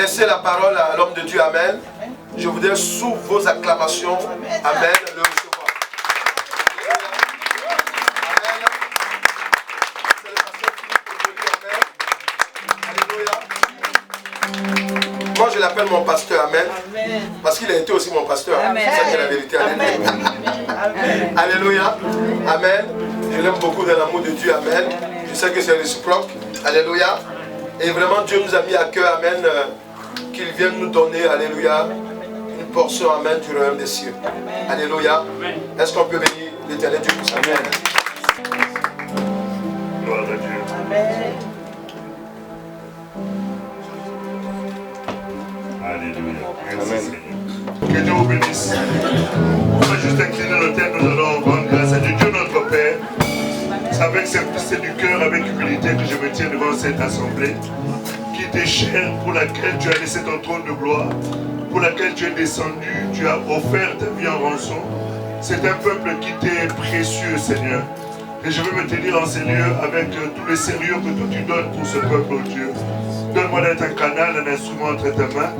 laisser la parole à l'homme de Dieu. Amen. Je voudrais sous vos acclamations, amen, le recevoir. Amen. C'est le pasteur Philippe Ojoli, amen. Alléluia. Moi je l'appelle mon pasteur, amen. Parce qu'il a été aussi mon pasteur. C'est ça qui est la vérité. Alléluia. Amen. Alléluia. Amen. Je l'aime beaucoup dans l'amour de Dieu, amen. Je sais que c'est réciproque. Alléluia. Et vraiment Dieu nous a mis à cœur, amen, qu'il vienne nous donner, alléluia, une portion, amen, du royaume des cieux. Alléluia. Est-ce qu'on peut bénir l'Éternel Dieu pour ça? Amen. Gloire à Dieu. Amen. Alléluia. Merci Seigneur. Que Dieu vous bénisse. On va juste incliner nos têtes, nous allons rendre grâce à Dieu. Dieu notre Père, c'est avec simplicité du cœur, avec humilité que je me tiens devant cette assemblée qui t'est chère, pour laquelle tu as laissé ton trône de gloire, pour laquelle tu es descendu, tu as offert ta vie en rançon. C'est un peuple qui t'est précieux, Seigneur. Et je veux me tenir en ces lieux avec tout le sérieux que toi tu donnes pour ce peuple, oh Dieu. Donne-moi d'être un canal, un instrument entre ta main.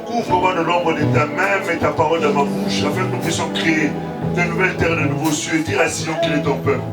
Couvre-moi de l'ombre de ta main, mets ta parole dans ma bouche, afin que nous puissions créer de nouvelles terres, de nouveaux cieux, et dire à Sion qu'il est ton peuple.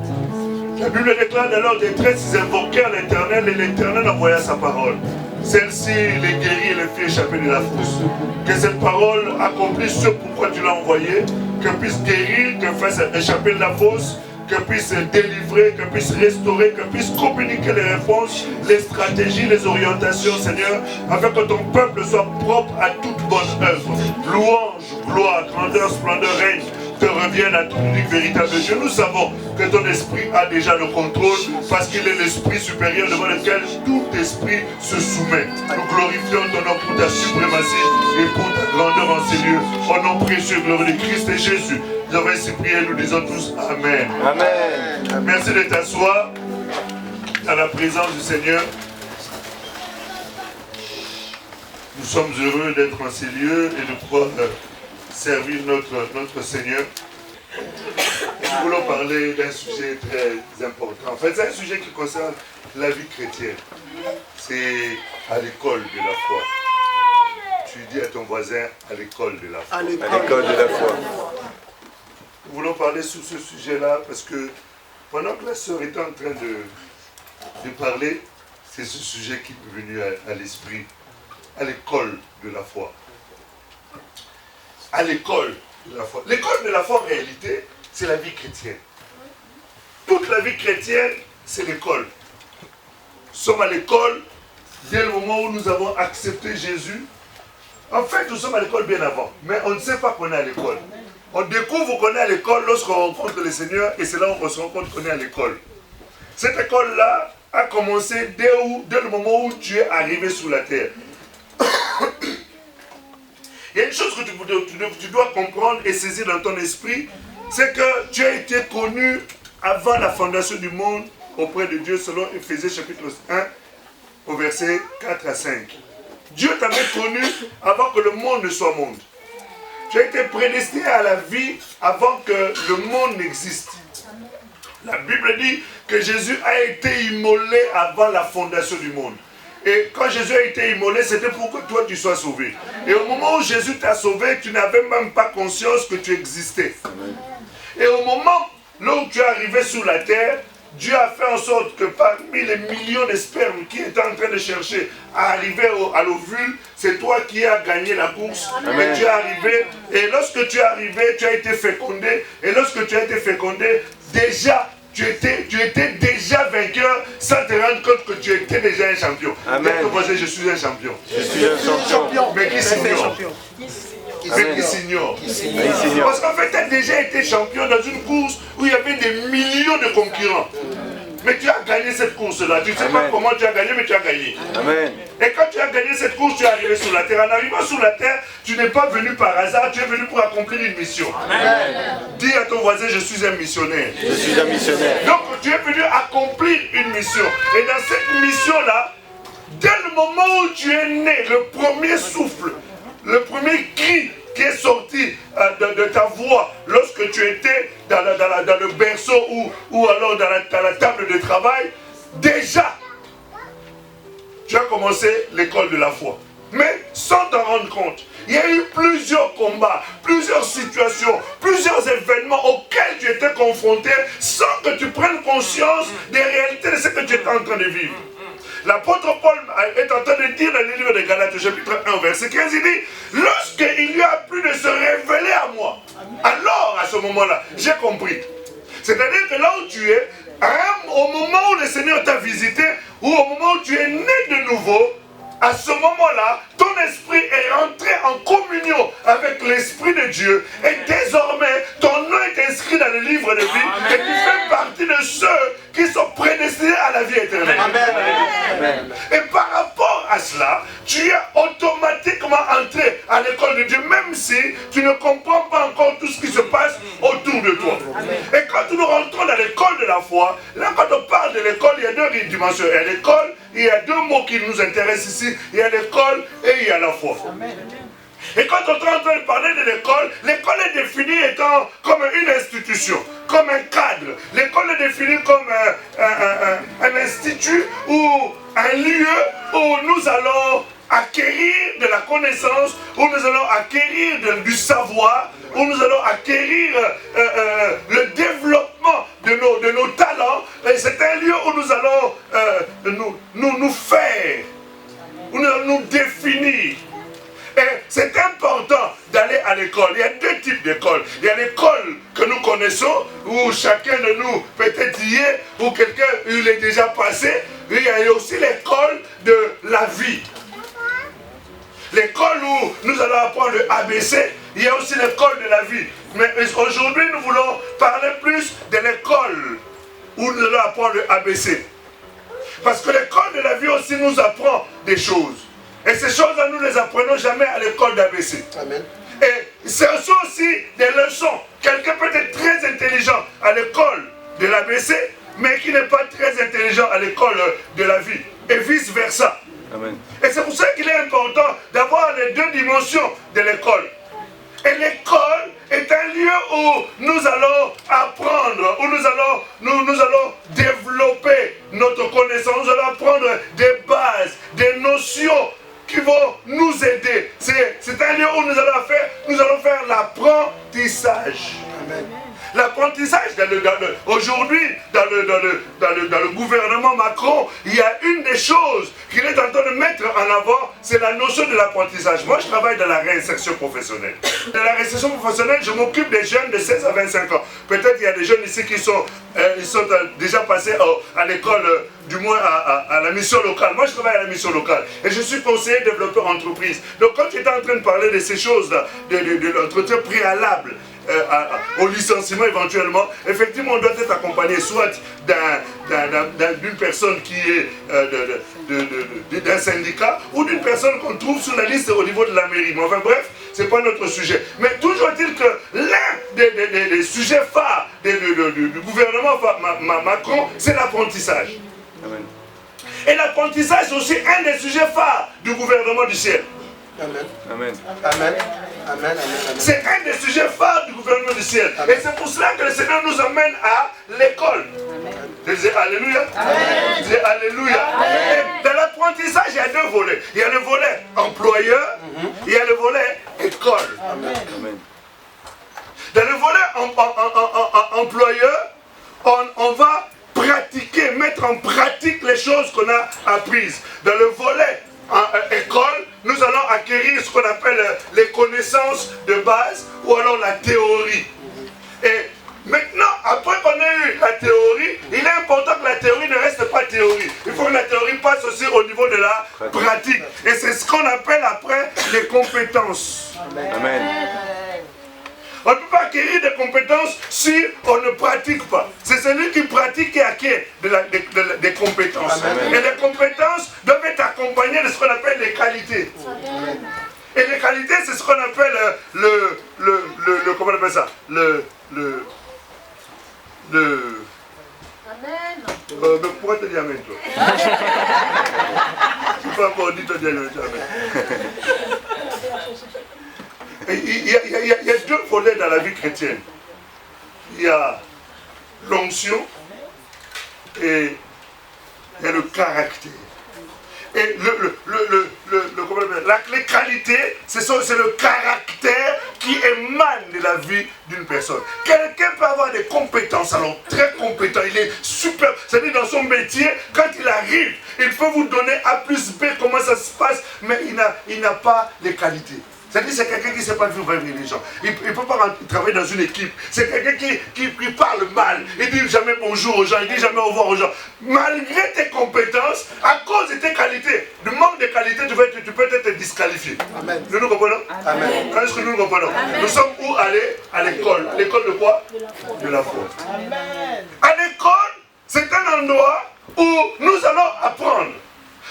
La Bible déclare dans leur détresse, ils invoquèrent l'Éternel, et l'Éternel envoya sa parole. Celle-ci les guérit et les fit échapper de la fosse. Que cette parole accomplisse ce pourquoi tu l'as envoyé, qu'elle puisse guérir, qu'elle fasse échapper de la fosse, qu'elle puisse délivrer, qu'elle puisse restaurer, qu'elle puisse communiquer les réponses, les stratégies, les orientations, Seigneur, afin que ton peuple soit propre à toute bonne œuvre. Louange, gloire, grandeur, splendeur, règne te reviennent à ton unique véritable Dieu. Nous savons que ton esprit a déjà le contrôle parce qu'il est l'esprit supérieur devant lequel tout esprit se soumet. Nous glorifions ton nom pour ta suprématie et pour ta grandeur en ces lieux. Au nom précieux et glorieux de Christ et Jésus, nous avons ainsi prié, nous disons tous Amen. Amen. Merci de t'asseoir dans la présence du Seigneur. Nous sommes heureux d'être en ces lieux et de pouvoir servir notre Seigneur. Nous voulons parler d'un sujet très important. En fait, c'est un sujet qui concerne la vie chrétienne. C'est à l'école de la foi. Tu dis à ton voisin, à l'école de la foi. À l'école de la foi. Nous voulons parler sur ce sujet-là parce que pendant que la sœur était en train de parler, c'est ce sujet qui est venu à l'esprit. À l'école de la foi. À l'école de la foi. L'école de la foi, en réalité, c'est la vie chrétienne. Toute la vie chrétienne, c'est l'école. Nous sommes à l'école dès le moment où nous avons accepté Jésus. En fait, nous sommes à l'école bien avant, mais on ne sait pas qu'on est à l'école. On découvre qu'on est à l'école lorsqu'on rencontre le Seigneur, et c'est là où on se rend compte qu'on est à l'école. Cette école-là a commencé dès le moment où tu es arrivé sur la terre. Il y a une chose que tu dois comprendre et saisir dans ton esprit, c'est que tu as été connu avant la fondation du monde auprès de Dieu, selon Éphésiens chapitre 1, au verset 4 à 5. Dieu t'avait connu avant que le monde ne soit monde. Tu as été prédestiné à la vie avant que le monde n'existe. La Bible dit que Jésus a été immolé avant la fondation du monde. Et quand Jésus a été immolé, c'était pour que toi tu sois sauvé. Et au moment où Jésus t'a sauvé, tu n'avais même pas conscience que tu existais. Et au moment où tu es arrivé sur la terre, Dieu a fait en sorte que parmi les millions de spermes qui étaient en train de chercher à arriver à l'ovule, c'est toi qui as gagné la course. Amen. Et tu es arrivé. Et lorsque tu es arrivé, tu as été fécondé. Et lorsque tu as été fécondé, déjà, tu étais déjà vainqueur sans te rendre compte que tu étais déjà un champion. Amen. Je suis un champion. Je suis un champion. Mais qui s'ignore? Mais qui s'ignore? Parce qu'en fait, tu as déjà été champion dans une course où il y avait des millions de concurrents. Mais tu as gagné cette course-là. Tu ne sais pas comment tu as gagné, mais tu as gagné. Amen. Et quand tu as gagné cette course, tu es arrivé sur la terre. En arrivant sur la terre, tu n'es pas venu par hasard, tu es venu pour accomplir une mission. Amen. Dis à ton voisin, je suis un missionnaire. Je suis un missionnaire. Donc tu es venu accomplir une mission. Et dans cette mission-là, dès le moment où tu es né, le premier souffle, le premier cri qui est sorti de ta voix lorsque tu étais dans le berceau ou alors dans la table de travail, déjà, tu as commencé l'école de la foi. mais sans t'en rendre compte. Il y a eu plusieurs combats, plusieurs situations, plusieurs événements auxquels tu étais confronté sans que tu prennes conscience des réalités de ce que tu étais en train de vivre. L'apôtre Paul est en train de dire dans le livre de Galates, chapitre 1, verset 15, il dit, lorsqu'il lui a plu de se révéler à moi, alors à ce moment-là, j'ai compris. C'est-à-dire que là où tu es, au moment où le Seigneur t'a visité, ou au moment où tu es né de nouveau, à ce moment-là, ton esprit est rentré en communion avec l'Esprit de Dieu et désormais, ton nom est inscrit dans le livre de vie et tu fais partie de ceux qui sont prédestinés à la vie éternelle. Amen. Et par rapport à cela, tu es automatiquement entré à l'école de Dieu, même si tu ne comprends pas encore tout ce qui se passe autour de toi. Et quand nous rentrons dans l'école de la foi, là quand on parle de l'école, il y a deux dimensions. Il y a l'école, il y a deux mots qui nous intéressent ici. Il y a l'école et il y a la foi. Et quand on est en train de parler de l'école, l'école est définie étant comme une institution, comme un cadre. L'école est définie comme un institut ou un lieu où nous allons acquérir de la connaissance, où nous allons acquérir du savoir, où nous allons acquérir le développement de nos talents. Et c'est un lieu où nous allons nous faire, où nous allons nous définir. Et c'est important d'aller à l'école. Il y a deux types d'écoles. Il y a l'école que nous connaissons, où chacun de nous peut-être y est, ou quelqu'un il est déjà passé. Il y a aussi l'école de la vie. L'école où nous allons apprendre le ABC, il y a aussi l'école de la vie. Mais aujourd'hui, nous voulons parler plus de l'école où nous allons apprendre le ABC. Parce que l'école de la vie aussi nous apprend des choses. Et ces choses-là, nous ne les apprenons jamais à l'école d'ABC. Amen. Et ce sont aussi des leçons. Quelqu'un peut être très intelligent à l'école de l'ABC, mais qui n'est pas très intelligent à l'école de la vie. Et vice-versa. Amen. Et c'est pour ça qu'il est important d'avoir les deux dimensions de l'école. Et l'école est un lieu où nous allons apprendre, où nous allons développer notre connaissance, nous allons apprendre des bases, des notions qui vont nous aider. C'est un lieu où nous allons faire l'apprentissage. L'apprentissage, aujourd'hui, dans le gouvernement Macron, il y a une des choses qu'il est en train de mettre en avant, c'est la notion de l'apprentissage. Moi, je travaille dans la réinsertion professionnelle. Dans la réinsertion professionnelle, je m'occupe des jeunes de 16 à 25 ans. Peut-être qu'il y a des jeunes ici qui sont déjà passés à l'école, du moins à la mission locale. Moi, je travaille à la mission locale. Et je suis conseiller développeur entreprise. Donc, quand tu étais en train de parler de ces choses-là, de l'entretien préalable, au licenciement éventuellement, effectivement on doit être accompagné soit d'une personne qui est d'un syndicat ou d'une personne qu'on trouve sur la liste au niveau de la mairie. Mais enfin bref, c'est pas notre sujet. Mais toujours est-il que l'un des sujets phares du gouvernement Macron, c'est l'apprentissage. Et l'apprentissage est aussi un des sujets phares du gouvernement du ciel. Amen. Amen. Amen. Amen. C'est un des sujets phares du gouvernement du ciel. Amen. Et c'est pour cela que le Seigneur nous amène à l'école. Disais Alléluia. Amen. Disais Alléluia. Amen. Et dans l'apprentissage, il y a deux volets. Il y a le volet employeur, il y a le volet école. Amen. Dans le volet employeur, on va pratiquer, mettre en pratique les choses qu'on a apprises. Dans le volet école, nous allons acquérir ce qu'on appelle les connaissances de base ou alors la théorie. Et maintenant, après qu'on ait eu la théorie, il est important que la théorie ne reste pas théorie. Il faut que la théorie passe aussi au niveau de la pratique. Et c'est ce qu'on appelle après les compétences. Amen. On ne peut pas acquérir des compétences si on ne pratique pas. C'est celui qui pratique qui acquiert des compétences. Amen. Et les compétences doivent être accompagnées de ce qu'on appelle les qualités. Amen. Et les qualités, c'est ce qu'on appelle comment on appelle ça? Amen. Pourquoi te dire amen, toi? Je ne peux pas encore dire te dire amen. Il y a deux volets dans la vie chrétienne. Il y a l'onction et il y a le caractère. Et les qualités, c'est le caractère qui émane de la vie d'une personne. Quelqu'un peut avoir des compétences, alors très compétent, il est super. C'est-à-dire dans son métier, quand il arrive, il peut vous donner A plus B, comment ça se passe, mais il n'a pas les qualités. C'est-à-dire c'est quelqu'un qui ne sait pas vivre avec les gens. Il ne peut pas travailler dans une équipe. C'est quelqu'un qui parle mal. Il ne dit jamais bonjour aux gens, il ne dit jamais au revoir aux gens. Malgré tes compétences, à cause de tes qualités, le manque de qualité, tu peux être disqualifié. Amen. Nous nous comprenons? Amen. Quand est-ce que nous nous comprenons? Amen. Nous sommes où aller? À l'école. L'école de quoi? De la foi. Amen. À l'école, c'est un endroit où nous allons apprendre.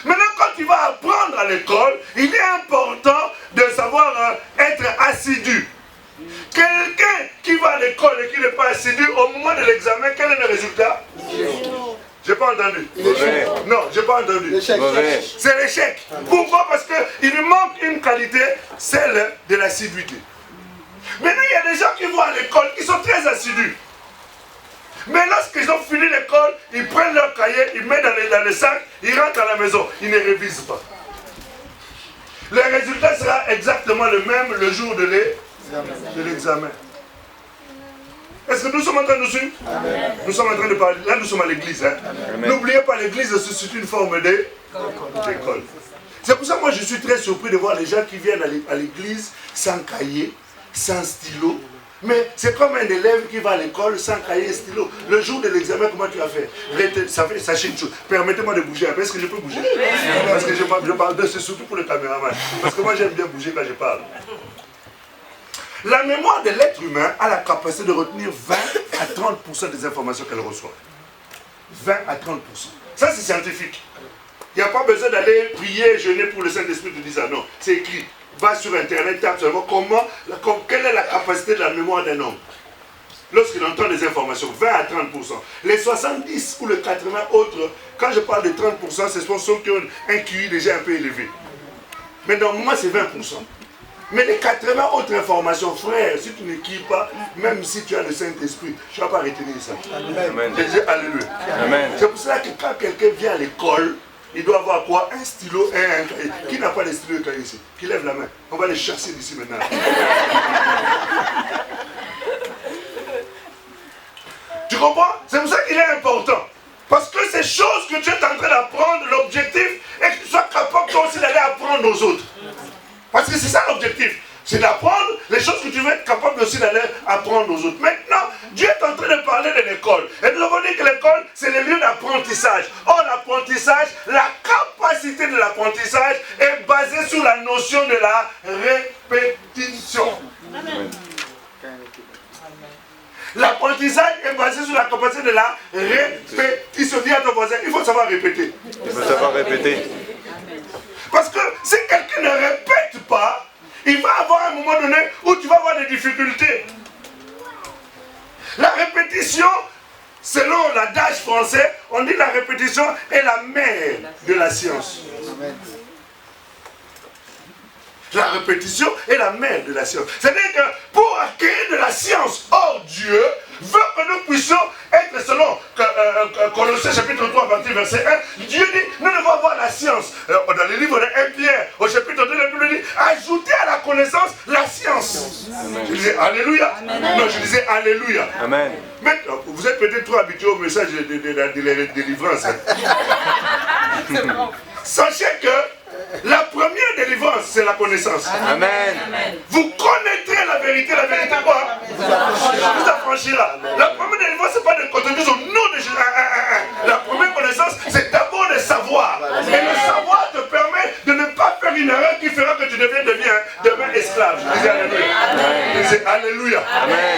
Maintenant, quand tu vas apprendre à l'école, il est important de savoir être assidu. Quelqu'un qui va à l'école et qui n'est pas assidu, au moment de l'examen, quel est le résultat? J'ai pas entendu. Non, j'ai pas entendu. C'est l'échec. Pourquoi? Parce qu'il lui manque une qualité, celle de l'assiduité. Maintenant, il y a des gens qui vont à l'école, qui sont très assidus. Mais lorsqu'ils ont fini l'école, ils prennent leur cahier, ils mettent dans le sac, ils rentrent à la maison, ils ne révisent pas. Le résultat sera exactement le même le jour de l'examen. Est-ce que nous sommes en train de nous suivre? Nous sommes en train de parler, là nous sommes à l'église. Hein? N'oubliez pas, l'église c'est une forme d'école. C'est pour ça que moi je suis très surpris de voir les gens qui viennent à l'église sans cahier, sans stylo. Mais c'est comme un élève qui va à l'école sans cahier et stylo. Le jour de l'examen, comment tu as fait? Sachez une chose. Permettez-moi de bouger. Est-ce que je peux bouger? Parce que je parle de c'est surtout pour le caméraman. Parce que moi j'aime bien bouger quand je parle. La mémoire de l'être humain a la capacité de retenir 20 à 30% des informations qu'elle reçoit. 20 à 30%. Ça c'est scientifique. Il n'y a pas besoin d'aller prier, jeûner pour le Saint-Esprit de dire ça. Non, c'est écrit. Va sur internet, tape seulement quelle est la capacité de la mémoire d'un homme lorsqu'il entend des informations, 20 à 30%. Les 70 ou les 80 autres, quand je parle de 30%, ce sont ceux qui ont un QI déjà un peu élevé. Mais dans le moment, c'est 20%. Mais les 80 autres informations, frère, si tu n'écris pas, même si tu as le Saint-Esprit, tu ne vas pas retenir ça. Amen. Alléluia. Amen. C'est pour cela que quand quelqu'un vient à l'école, il doit avoir quoi? Un stylo et un cahier. Qui n'a pas de stylo et cahier ici? Qui lève la main. On va les chasser d'ici maintenant. Tu comprends? C'est pour ça qu'il est important. Parce que ces choses que tu es en train d'apprendre, l'objectif est que tu sois capable toi aussi d'aller apprendre aux autres. Parce que c'est ça l'objectif. C'est d'apprendre les choses que tu veux être capable aussi d'aller apprendre aux autres. Maintenant, Dieu est en train de parler de l'école. Et nous avons dit que l'école, c'est le lieu d'apprentissage. Or, l'apprentissage, la capacité de l'apprentissage est basée sur la notion de la répétition. Amen. L'apprentissage est basé sur la capacité de la répétition. Dis à ton voisin, il faut savoir répéter. Il faut savoir répéter. Parce que si quelqu'un ne répète pas, il va avoir un moment donné où tu vas avoir des difficultés. La répétition, selon l'adage français, on dit la répétition est la mère de la science. La répétition est la mère de la science. C'est-à-dire que pour acquérir de la science, or Dieu veut que nous puissions être selon Colossiens chapitre 3, verset 1, Dieu dit, nous devons avoir la science. Dans le livre de 1 Pierre, au chapitre 2, la Bible dit, ajoutez à la connaissance la science. Amen. Je disais Alléluia. Amen. Non, je disais Alléluia. Amen. Mais vous êtes peut-être trop habitués au message de la délivrance. Hein. Sachez que la première délivrance, c'est la connaissance. Amen. Vous connaîtrez la vérité quoi? Vous affranchira. La première délivrance, ce n'est pas de contenter au nom de Jésus. La première connaissance, c'est d'abord de savoir. Et le savoir te permet de ne pas faire une erreur qui fera que tu deviens demain esclave. Je disais Alléluia. Je disais Alléluia.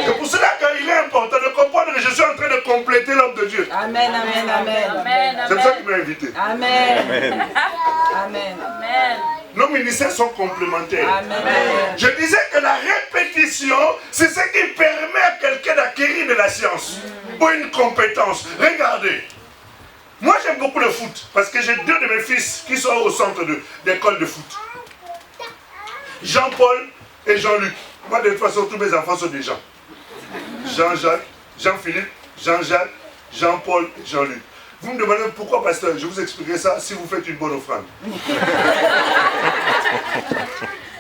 C'est pour cela qu'il est important de comprendre que je suis en train de compléter l'homme de Dieu. Amen, amen, amen. C'est pour ça qu'il m'a invité. Amen. Amen. Nos ministères sont complémentaires. Amen. Je disais que la répétition, c'est ce qui permet à quelqu'un d'acquérir de la science ou une compétence. Regardez, moi j'aime beaucoup le foot parce que j'ai deux de mes fils qui sont au centre d'école de foot. Jean-Paul et Jean-Luc. Moi de toute façon tous mes enfants sont des Jean. Jean-Jacques, Jean-Philippe, Jean-Jacques, Jean-Paul et Jean-Luc. Vous me demandez pourquoi, pasteur? Je vous expliquerai ça si vous faites une bonne offrande.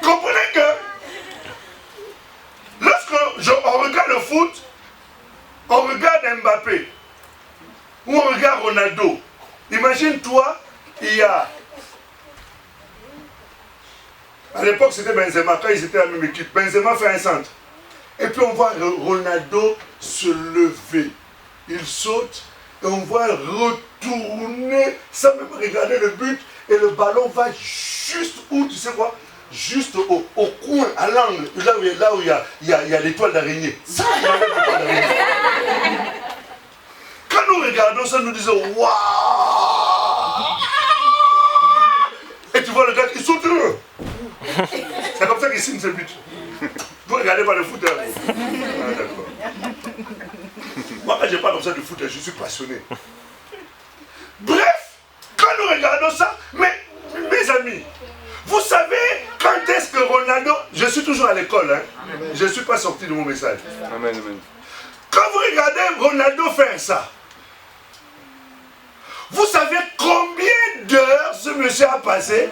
Comprenez que lorsqu'on regarde le foot, on regarde Mbappé ou on regarde Ronaldo. Imagine-toi, il y a... À l'époque, c'était Benzema, quand ils étaient à la même équipe. Benzema fait un centre. Et puis on voit Ronaldo se lever. Il saute et on voit retourner sans même regarder le but. Et le ballon va juste où, tu sais quoi? Juste au coin, à l'angle, là où il y a l'étoile d'araignée. Ça, il y a l'étoile d'araignée. Quand nous regardons ça, nous disons waouh! Et tu vois le gars qui saute. C'est comme ça qu'il signe ce but. Vous regardez pas le foot. Ah, d'accord. Moi, quand je parle comme ça de foot, je suis passionné. Bref, quand nous regardons ça, mais mes amis, vous savez quand est-ce que Ronaldo... Je suis toujours à l'école, hein. Je ne suis pas sorti de mon message. Amen, amen. Quand vous regardez Ronaldo faire ça, vous savez combien d'heures ce monsieur a passé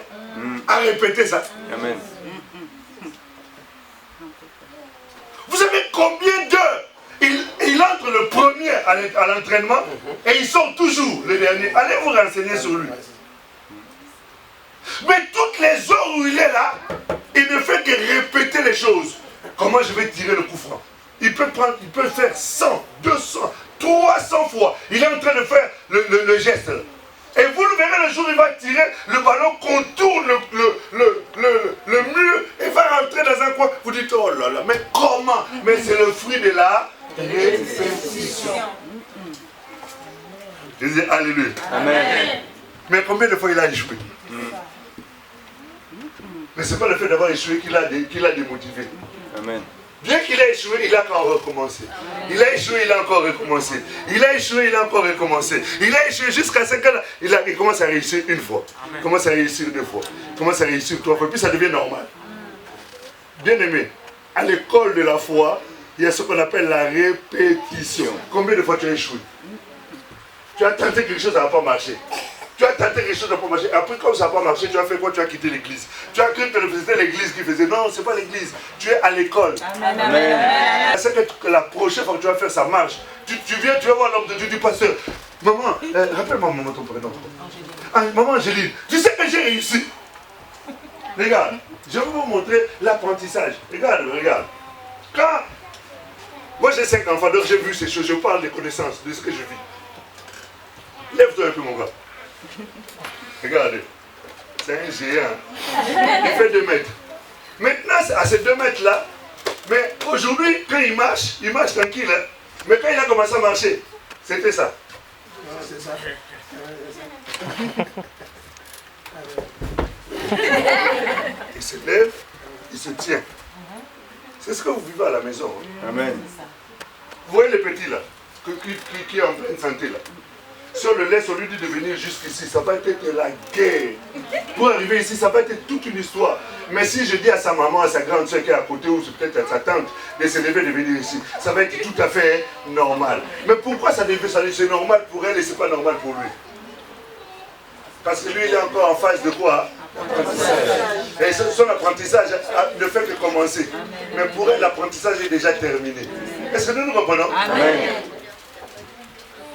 à répéter ça? Amen. Vous savez combien d'heures il entre le premier à l'entraînement et il sort toujours le dernier. Allez vous renseigner sur lui. Mais toutes les heures où il est là, il ne fait que répéter les choses. Comment je vais tirer le coup franc? Il peut faire 100, 200, 300 fois. Il est en train de faire le geste. Et vous le verrez le jour où il va tirer, le ballon contourne le mur et va rentrer dans un coin. Vous dites, oh là là, mais comment? Mais c'est le fruit de la répétition. Je dis alléluia. Amen. Mais combien de fois il a échoué? Mais ce n'est pas le fait d'avoir échoué qui l'a démotivé. Amen. Bien qu'il ait échoué, il a encore recommencé. Il a échoué, il a encore recommencé. Il a échoué, il a encore recommencé. Il a échoué jusqu'à ce qu'il commence à réussir une fois. Il commence à réussir deux fois. Il commence à réussir trois fois. Puis ça devient normal. Bien aimé, à l'école de la foi, il y a ce qu'on appelle la répétition. Combien de fois tu as échoué? Tu as tenté quelque chose, ça n'a pas marché. Tu as tenté quelque chose, ça n'a pas marché. Après, comme ça n'a pas marché, tu as fait quoi? Tu as quitté l'église. Tu as cru que c'était l'église qui faisait. Non, ce n'est pas l'église. Tu es à l'école. Amen. C'est que la prochaine fois que tu vas faire, ça marche. Tu viens, tu vas voir l'homme de Dieu, du pasteur. Maman, rappelle-moi maman ton prénom. Maman Angéline, tu sais que j'ai réussi. Regarde, je vais vous montrer l'apprentissage. Regarde. Quand moi j'ai 5 enfants, donc j'ai vu ces choses, je parle des connaissances, de ce que je vis. Lève-toi un peu mon gars. Regardez, c'est un géant. Il fait 2 mètres. Maintenant, à ces 2 mètres-là, mais aujourd'hui, quand il marche tranquille. Hein. Mais quand il a commencé à marcher, c'était ça. C'est ça. Il se lève, il se tient. C'est ce que vous vivez à la maison. Hein. Amen. Vous voyez les petits là, qui est en pleine santé là. Si on le laisse, on lui dit de venir jusqu'ici, ça va être la guerre. Pour arriver ici, ça va être toute une histoire. Mais si je dis à sa maman, à sa grande soeur qui est à côté, ou peut-être à sa tante, de se lever, de venir ici, ça va être tout à fait normal. Mais pourquoi c'est normal pour elle et c'est pas normal pour lui? Parce que lui, il est encore en phase de quoi? Et son apprentissage ne fait que commencer. Mais pour elle, l'apprentissage est déjà terminé. Est-ce que nous comprenons? Amen.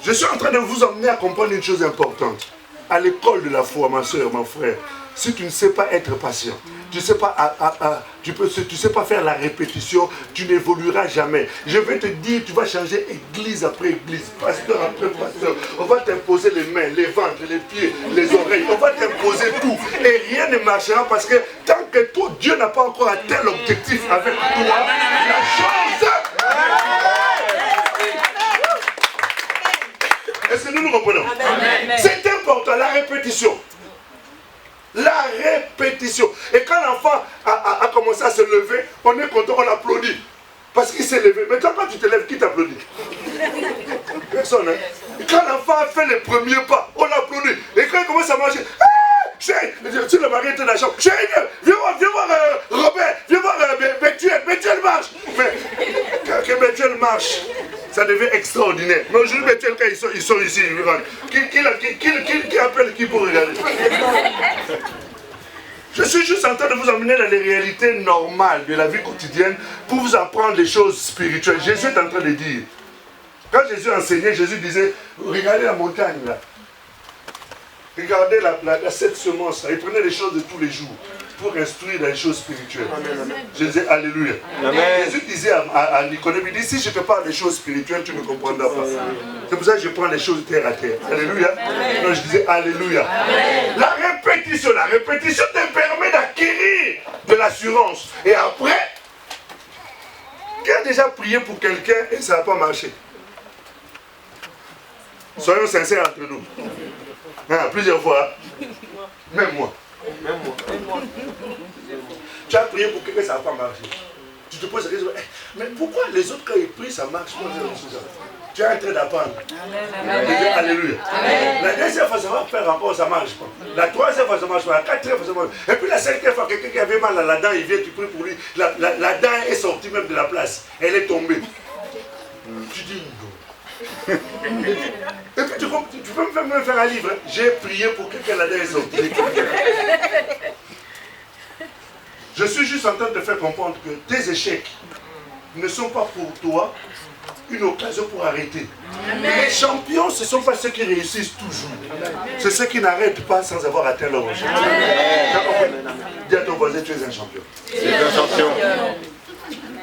Je suis en train de vous emmener à comprendre une chose importante. À l'école de la foi, ma soeur, mon frère, si tu ne sais pas être patient, tu ne sais pas faire la répétition, tu n'évolueras jamais. Je vais te dire, tu vas changer église après église, pasteur après pasteur. On va t'imposer les mains, les ventres, les pieds, les oreilles. On va t'imposer tout. Et rien ne marchera parce que tant que toi, Dieu n'a pas encore atteint l'objectif avec toi, la chose... Est-ce que nous comprenons? C'est important, la répétition. La répétition. Et quand l'enfant a commencé à se lever, on est content, on applaudit. Parce qu'il s'est levé. Mais toi, quand tu te lèves, qui t'applaudit? Personne. Hein? Et quand l'enfant a fait les premiers pas, on applaudit. Et quand il commence à marcher, chérie, si le mari était dans la chambre, chérie, viens voir Robert, viens voir Bethuel marche. Mais que Bethuel marche, ça devient extraordinaire. Mais aujourd'hui, quelqu'un, ils sont ici, ils rentrent. Qui appelle qui pour regarder? Je suis juste en train de vous emmener dans les réalités normales de la vie quotidienne pour vous apprendre des choses spirituelles. Jésus est en train de dire. Quand Jésus enseignait, Jésus disait, regardez la montagne là. Regardez cette semence là. Il prenait les choses de tous les jours pour instruire dans les choses spirituelles. Je disais Alléluia. Amen. Jésus disait à Nicodème, il dit, si je te parle des choses spirituelles, tu ne comprendras pas. C'est pour ça que je prends les choses terre à terre. Alléluia. Non, je disais Alléluia. Amen. La répétition te permet d'acquérir de l'assurance. Et après, qui a déjà prié pour quelqu'un et ça n'a pas marché? Soyons sincères entre nous. Hein, plusieurs fois. Même moi. Tu as prié pour quelqu'un, ça n'a pas marché. Tu te poses la question, mais pourquoi les autres, quand ils prient, ça marche? Tu es en train d'apprendre. Alléluia. La deuxième fois, ça va faire encore, ça ne marche pas. La troisième fois, ça ne marche pas. La quatrième fois, ça marche pas. Et puis la cinquième fois, quelqu'un qui avait mal à la dent, il vient, tu pries pour lui. La dent est sortie même de la place. Elle est tombée. Tu dis, non. Et puis tu peux même faire un livre. J'ai prié pour quelqu'un, la dent est sortie. Je suis juste en train de te faire comprendre que tes échecs ne sont pas pour toi une occasion pour arrêter. Les champions, ce ne sont pas ceux qui réussissent toujours. C'est ceux qui n'arrêtent pas sans avoir atteint leur objectif. Dis à ton voisin, tu es un champion. Tu es un champion.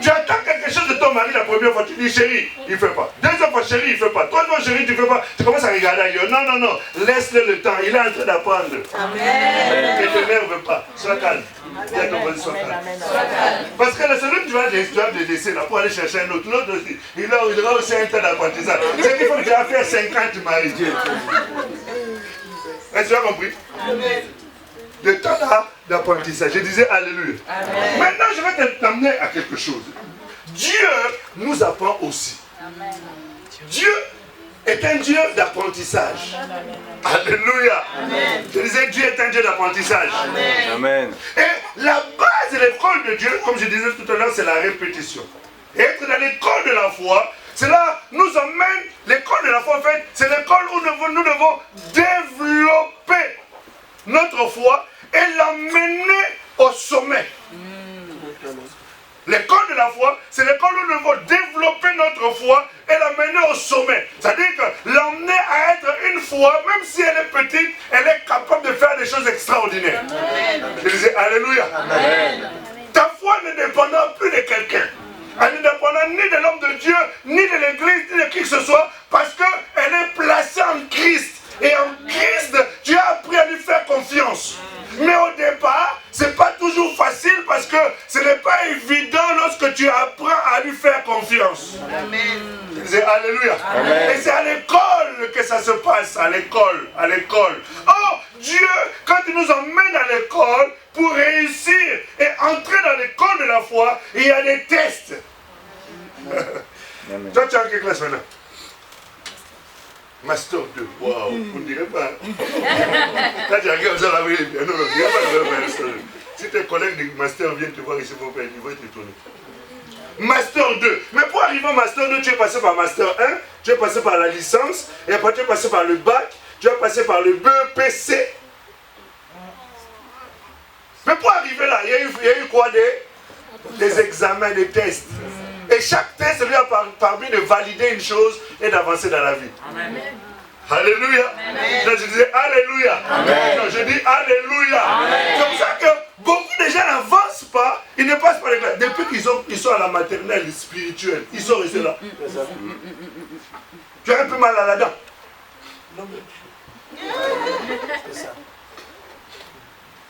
Tu attends quelque chose de ton mari la première fois, tu dis chérie, il ne fait pas. Deuxième fois, chérie, il ne fait pas. Troisième fois, chérie, tu ne fais pas. Tu commences à regarder ailleurs. Non, non, non. Laisse-le le temps. Il est en train d'apprendre. Ne t'énerve pas. Sois calme. Dis à ton voisin, sois calme. Parce que celui que tu vas le laisser là pour aller chercher un autre. L'autre aussi. Il aura aussi un temps d'apprentissage. C'est qu'il faut que tu vas faire 50 maris. Est-ce que tu as compris? De temps d'apprentissage. Je disais Alléluia. Amen. Maintenant, je vais t'amener à quelque chose. Dieu nous apprend aussi. Amen. Dieu est un Dieu d'apprentissage. Alléluia. Amen. Je disais Dieu est un Dieu d'apprentissage. Amen. Et la base de l'école de Dieu, comme je disais tout à l'heure, c'est la répétition. Et être dans l'école de la foi, cela nous emmène, l'école de la foi en fait, c'est l'école où nous devons développer notre foi et l'emmener au sommet. L'école de la foi, c'est l'école où nous devons développer notre foi et l'emmener au sommet. C'est-à-dire que l'emmener à être une foi, même si elle est petite, elle est capable de faire des choses extraordinaires. Amen. Je disais Alléluia. Amen. Ta foi ne dépendra plus de quelqu'un. Elle ne dépendra ni de l'homme de Dieu, ni de l'église, ni de qui que ce soit, parce qu'elle est placée en Christ. Et en Christ, tu as appris à lui faire confiance. Mais au départ, ce n'est pas toujours facile parce que ce n'est pas évident lorsque tu apprends à lui faire confiance. Amen. Je disais Alléluia. Amen. Et c'est à l'école que ça se passe, à l'école, à l'école. Oh, Dieu, quand il nous emmène à l'école, pour réussir et entrer dans l'école de la foi, il y a des tests. Toi, tu as en quelle classe maintenant? Master 2, waouh, on ne dirait pas. Quand tu regardes ça, là, oui, non, non, ne dirais pas Master 2. Si tes collègues du Master viennent te voir ici, ils vont t'étonner. Master 2. Mais pour arriver au Master 2, tu es passé par Master 1, tu es passé par la licence, et après tu es passé par le bac, tu es passé par le BEPC. Mais pour arriver là, il y a eu quoi? Des examens, des tests. Et chaque test lui a permis de valider une chose et d'avancer dans la vie. Amen. Alléluia. Amen. Non, je disais Alléluia. Amen. Non, je dis Alléluia. C'est pour ça que beaucoup de gens n'avancent pas, ils ne passent pas les classes. Depuis qu'ils sont à la maternelle spirituelle, ils sont restés là. Tu as un peu mal à la dent.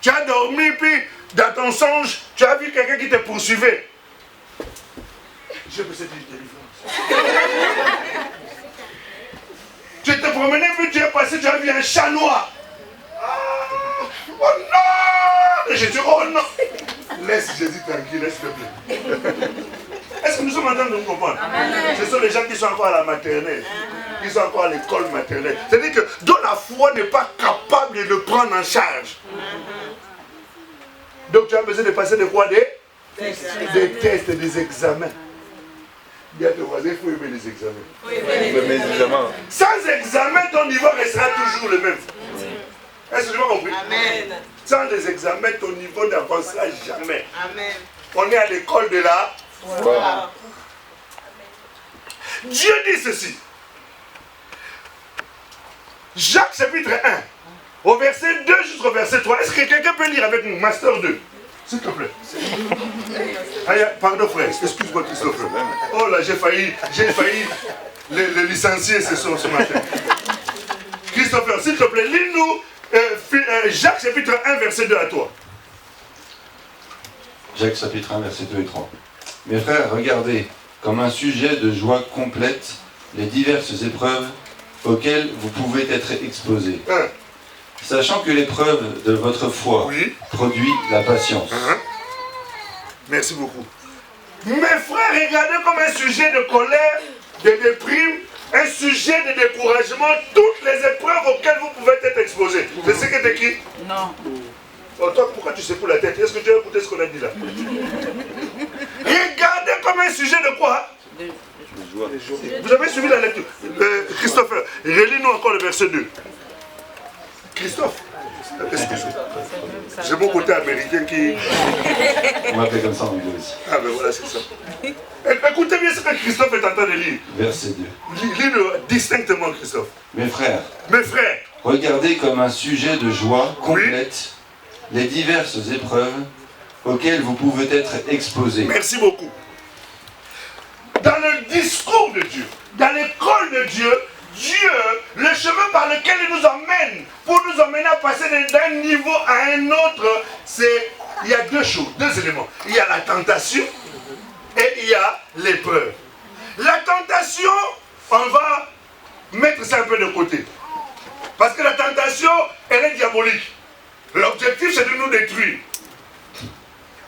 Tu as dormi, puis dans ton songe, tu as vu quelqu'un qui te poursuivait. Je peux cette délivrance. Tu te promenais, puis tu es passé, tu as vu un chat noir. Oh non! Et j'ai dit, oh non! Laisse Jésus tranquille, s'il te plaît. Est-ce que nous sommes en train de nous comprendre? Amen. Ce sont les gens qui sont encore à la maternelle, qui sont encore à l'école maternelle. C'est-à-dire que dont la foi n'est pas capable de le prendre en charge. Donc tu as besoin de passer de quoi? Des tests, des examens. Dis à tes voisins, il faut aimer les examens. Les examens. Sans examen, ton niveau restera toujours le même. Est-ce que tu m'as compris? Amen. Sans les examens, ton niveau n'avancera jamais. Amen. On est à l'école de la Voilà. Dieu dit ceci. Jacques chapitre 1, au verset 2 jusqu'au verset 3. Est-ce que quelqu'un peut lire avec nous, Master 2? S'il te plaît. Pardon frère, excuse-moi Christophe. Oh là, j'ai failli le licencier ce matin. Christopher, s'il te plaît, lis-nous Jacques chapitre 1, verset 2 à toi. Jacques chapitre 1, verset 2 et 3. Mes frères, regardez comme un sujet de joie complète les diverses épreuves auxquelles vous pouvez être exposés. Sachant que l'épreuve de votre foi produit la patience. Merci beaucoup. Mes frères, regardez comme un sujet de colère, de déprime, un sujet de découragement, toutes les épreuves auxquelles vous pouvez être exposés. C'est ce que tu écris? Non. Oh, toi, pourquoi tu secoues la tête? Est-ce que tu as écouté ce qu'on a dit là? Regardez comme un sujet de quoi? Vous avez suivi la lecture? Christopher, relis-nous encore le verset 2. Christophe, excusez-moi. J'ai mon côté américain qui... On m'appelle comme ça en anglais aussi. Ah ben voilà, c'est ça. Écoutez bien ce que Christophe est en train de lire. Verset 2. Lis-le distinctement, Christophe. Mes frères, regardez comme un sujet de joie complète les diverses épreuves auxquelles vous pouvez être exposés. Merci beaucoup. Dans le discours de Dieu, dans l'école de Dieu, le chemin par lequel il nous emmène, pour nous emmener à passer d'un niveau à un autre, il y a deux choses, deux éléments. Il y a la tentation et il y a l'épreuve. La tentation, on va mettre ça un peu de côté. Parce que la tentation, elle est diabolique. L'objectif, c'est de nous détruire.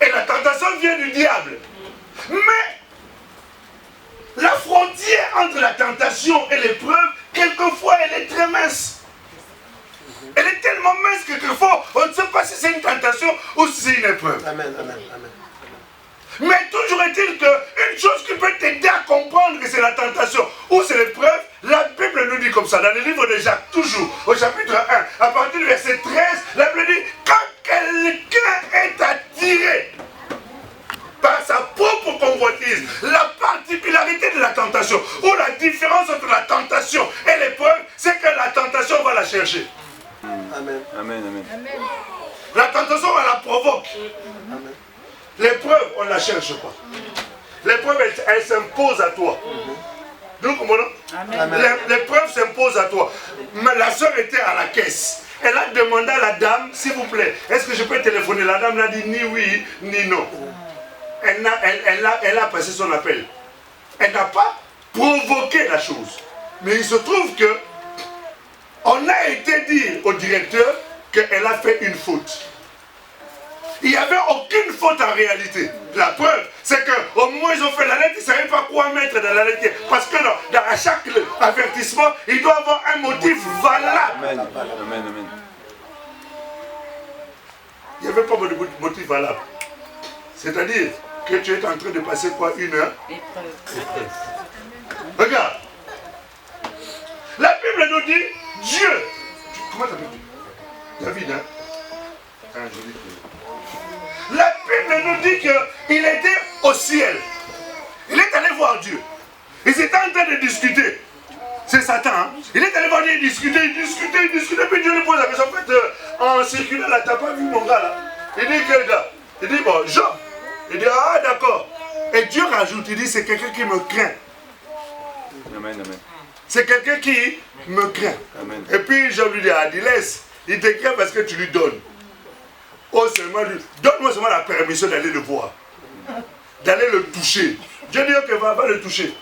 Et la tentation vient du diable. Mais la frontière entre la tentation et l'épreuve, quelquefois, elle est très mince. Elle est tellement mince que quelquefois, on ne sait pas si c'est une tentation ou si c'est une épreuve. Amen, amen, amen. Mais toujours est-il qu'une chose qui peut t'aider à comprendre que c'est la tentation ou c'est l'épreuve, la Bible nous dit comme ça, dans le livre de Jacques, toujours, au chapitre 1, à partir du verset 13, la Bible dit, quand quelqu'un est attiré par sa propre convoitise, la particularité de la tentation, ou la différence entre la tentation et l'épreuve, c'est que la tentation va la chercher. Amen. Amen, amen. La tentation, on la provoque. Amen. L'épreuve, on ne la cherche pas. L'épreuve, elle s'impose à toi. Nous comprenons? L'épreuve s'impose à toi. Mais la soeur était à la caisse. Elle a demandé à la dame, s'il vous plaît, est-ce que je peux téléphoner? La dame n'a dit ni oui, ni non. Elle a passé son appel. Elle n'a pas provoqué la chose. Mais il se trouve que on a été dire au directeur qu'elle a fait une faute. Il n'y avait aucune faute en réalité. La preuve, c'est qu'au moment où ils ont fait la lettre, ils ne savaient pas quoi mettre dans la lettre. Parce que à chaque avertissement, il doit avoir un motif valable. Amen, amen, amen. Il n'y avait pas de motif valable. C'est-à-dire que tu es en train de passer quoi, une heure? Regarde. La Bible nous dit, Dieu. Comment t'appelles-tu? David, hein? Ah, je dis que... La Bible nous dit qu'il était au ciel. Il est allé voir Dieu. Ils étaient en train de discuter. C'est Satan. Hein? Il est allé voir Dieu, discuter. Puis Dieu lui pose la question. En fait, en circulant là, t'as pas vu mon gars là? Il dit quel gars? Il dit bon, Job. Il dit ah d'accord. Et Dieu rajoute, il dit c'est quelqu'un qui me craint. Amen, amen. C'est quelqu'un qui me craint. Amen. Et puis Job lui dit ah, laisse. Il te craint parce que tu lui donnes. Oh seulement lui, donne-moi seulement la permission d'aller le voir. D'aller le toucher. Dieu dit ok, va le toucher.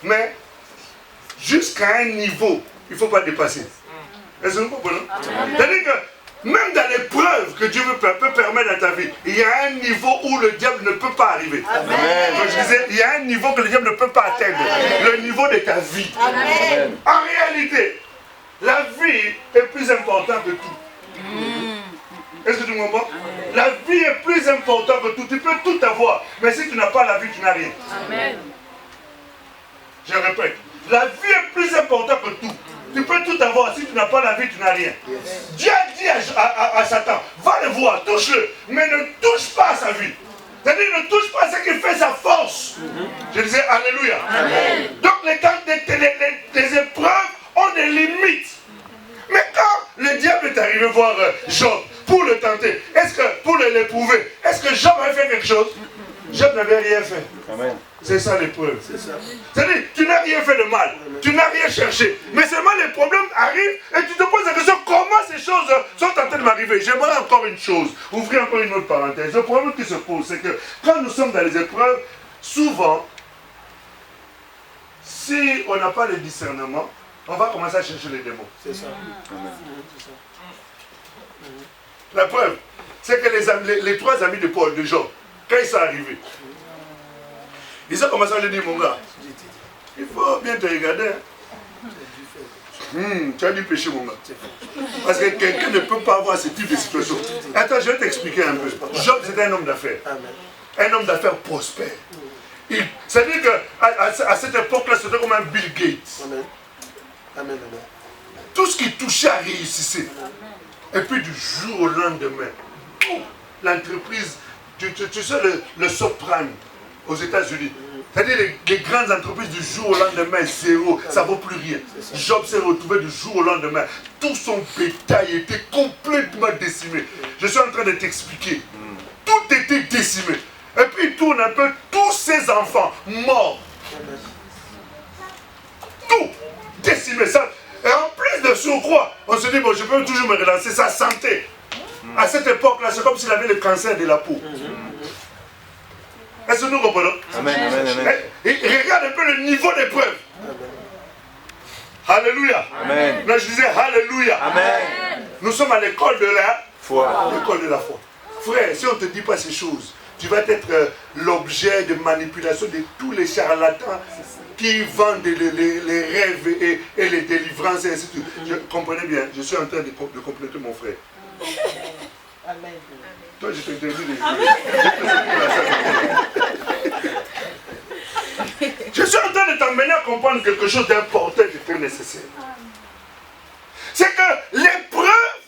Mais jusqu'à un niveau, il ne faut pas dépasser. Est-ce que vous comprenez? C'est-à-dire que même dans l'épreuve que Dieu peut permettre dans ta vie, il y a un niveau où le diable ne peut pas arriver. Amen. Donc je disais, il y a un niveau que le diable ne peut pas atteindre. Le niveau de ta vie. Amen. En réalité, la vie est plus importante que tout. Est-ce que tu me comprends? La vie est plus importante que tout. Tu peux tout avoir, mais si tu n'as pas la vie, tu n'as rien. Amen. Je répète, la vie est plus importante que tout. Tu peux tout avoir, si tu n'as pas la vie, tu n'as rien. Dieu a dit à Satan, va le voir, touche-le, mais ne touche pas à sa vie. C'est-à-dire, ne touche pas à ce qui fait sa force. Je disais, alléluia. Amen. Donc, les épreuves ont des limites. Mais quand le diable est arrivé voir Job pour le tenter, est-ce que, pour l'éprouver, est-ce que Job avait fait quelque chose? Job n'avait rien fait. Amen. C'est ça l'épreuve. C'est-à-dire, tu n'as rien fait de mal. Amen. Tu n'as rien cherché. Mais seulement les problèmes arrivent et tu te poses la question, comment ces choses sont en train de m'arriver? J'aimerais encore une chose, ouvrir encore une autre parenthèse. Le problème qui se pose, c'est que quand nous sommes dans les épreuves, souvent, si on n'a pas le discernement, on va commencer à chercher les démons. C'est ça. La preuve, c'est que les trois amis de Paul, de Job, quand ils sont arrivés, ils ont commencé à lui dire, mon gars, il faut bien te regarder. Tu as du péché, mon gars. Parce que quelqu'un ne peut pas avoir ce type de situation. Attends, je vais t'expliquer un peu. Job, c'était un homme d'affaires. Un homme d'affaires prospère. C'est-à-dire qu'à cette époque-là, c'était comme un Bill Gates. Amen. Tout ce qui touchait à réussissait. Et puis du jour au lendemain, l'entreprise, tu sais le subprime aux États-Unis. C'est-à-dire les grandes entreprises du jour au lendemain, zéro, ça ne vaut plus rien. Job s'est retrouvé du jour au lendemain. Tout son bétail était complètement décimé. Je suis en train de t'expliquer. Tout était décimé. Et puis il tourne un peu tous ses enfants morts. Tout décimé. Ça. Et en plus de surcroît, on se dit, bon, je peux toujours me relancer sa santé. À cette époque-là, c'est comme s'il avait le cancer de la peau. Est-ce que nous comprenons? Amen. Et regarde un peu le niveau d'épreuve. Alléluia. Amen. Non, je disais Alléluia. Amen. Nous sommes à l'école de la foi. L'école de la foi. Frère, si on ne te dit pas ces choses, tu vas être l'objet de manipulation de tous les charlatans qui vendent les rêves et les délivrances et ainsi de suite. Comprenez bien, je suis en train de compléter mon frère. Amen. Toi, je t'interdis de Je suis en train de t'emmener à comprendre quelque chose d'important et de très nécessaire. C'est que l'épreuve,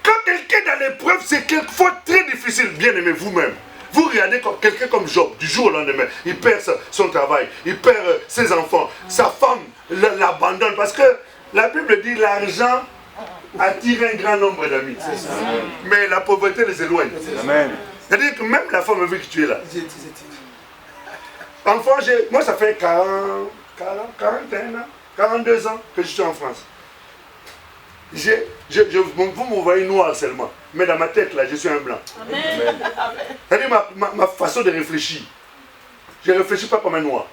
quand quelqu'un est dans l'épreuve, c'est quelquefois très difficile, bien aimé vous-même. Vous regardez quelqu'un comme Job, du jour au lendemain, il perd son travail, il perd ses enfants, sa femme l'abandonne parce que la Bible dit l'argent attire un grand nombre d'amis. Mais la pauvreté les éloigne. C'est-à-dire que même la femme avec qui tu es là. Enfant, moi ça fait 41 ans, 42 ans que je suis en France. Vous me voyez noir seulement. Mais dans ma tête là, je suis un blanc. C'est-à-dire ma façon de réfléchir. Je ne réfléchis pas comme un noir.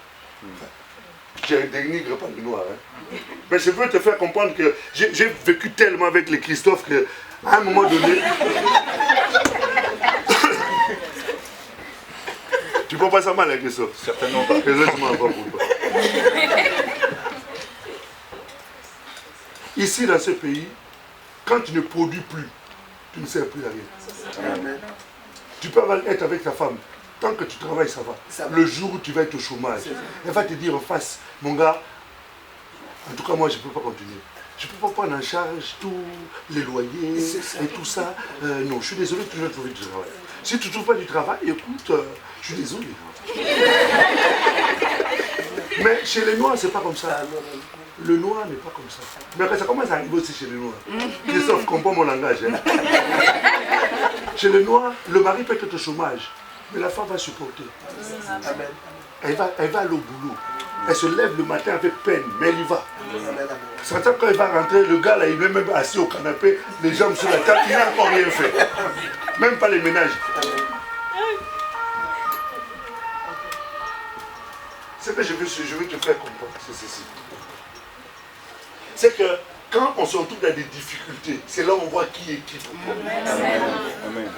Je ne dénigre pas le noir. Mais je veux te faire comprendre que j'ai vécu tellement avec les Christophe qu'à un moment donné... Tu ne prends pas ça mal, hein, Christophe? Certainement pas. Heureusement pas pour toi. Ici, dans ce pays, quand tu ne produis plus, tu ne sers plus à rien. Amen. Tu peux être avec ta femme. Tant que tu travailles, ça va. Le jour où tu vas être au chômage, elle va te dire en face, mon gars, en tout cas moi je ne peux pas continuer. Je ne peux pas prendre en charge tous les loyers et tout ça. Non, je suis désolé, tu dois trouver du travail. Si tu ne trouves pas du travail, écoute, je suis désolé. Mais chez les Noirs, c'est pas comme ça. Le noir n'est pas comme ça. Mais ça commence à arriver aussi chez les Noirs. Christophe comprend mon langage. Hein. Chez les Noirs, le mari peut être au chômage, mais la femme va supporter. Amen. Elle va aller au boulot. Elle se lève le matin avec peine, mais elle y va. Certains, quand elle va rentrer, le gars là, il est même assis au canapé, les jambes sur la table, il n'a encore rien fait. Même pas les ménages. Ce que je veux te faire comprendre, c'est ceci. C'est que quand on se retrouve dans des difficultés, c'est là où on voit qui est qui.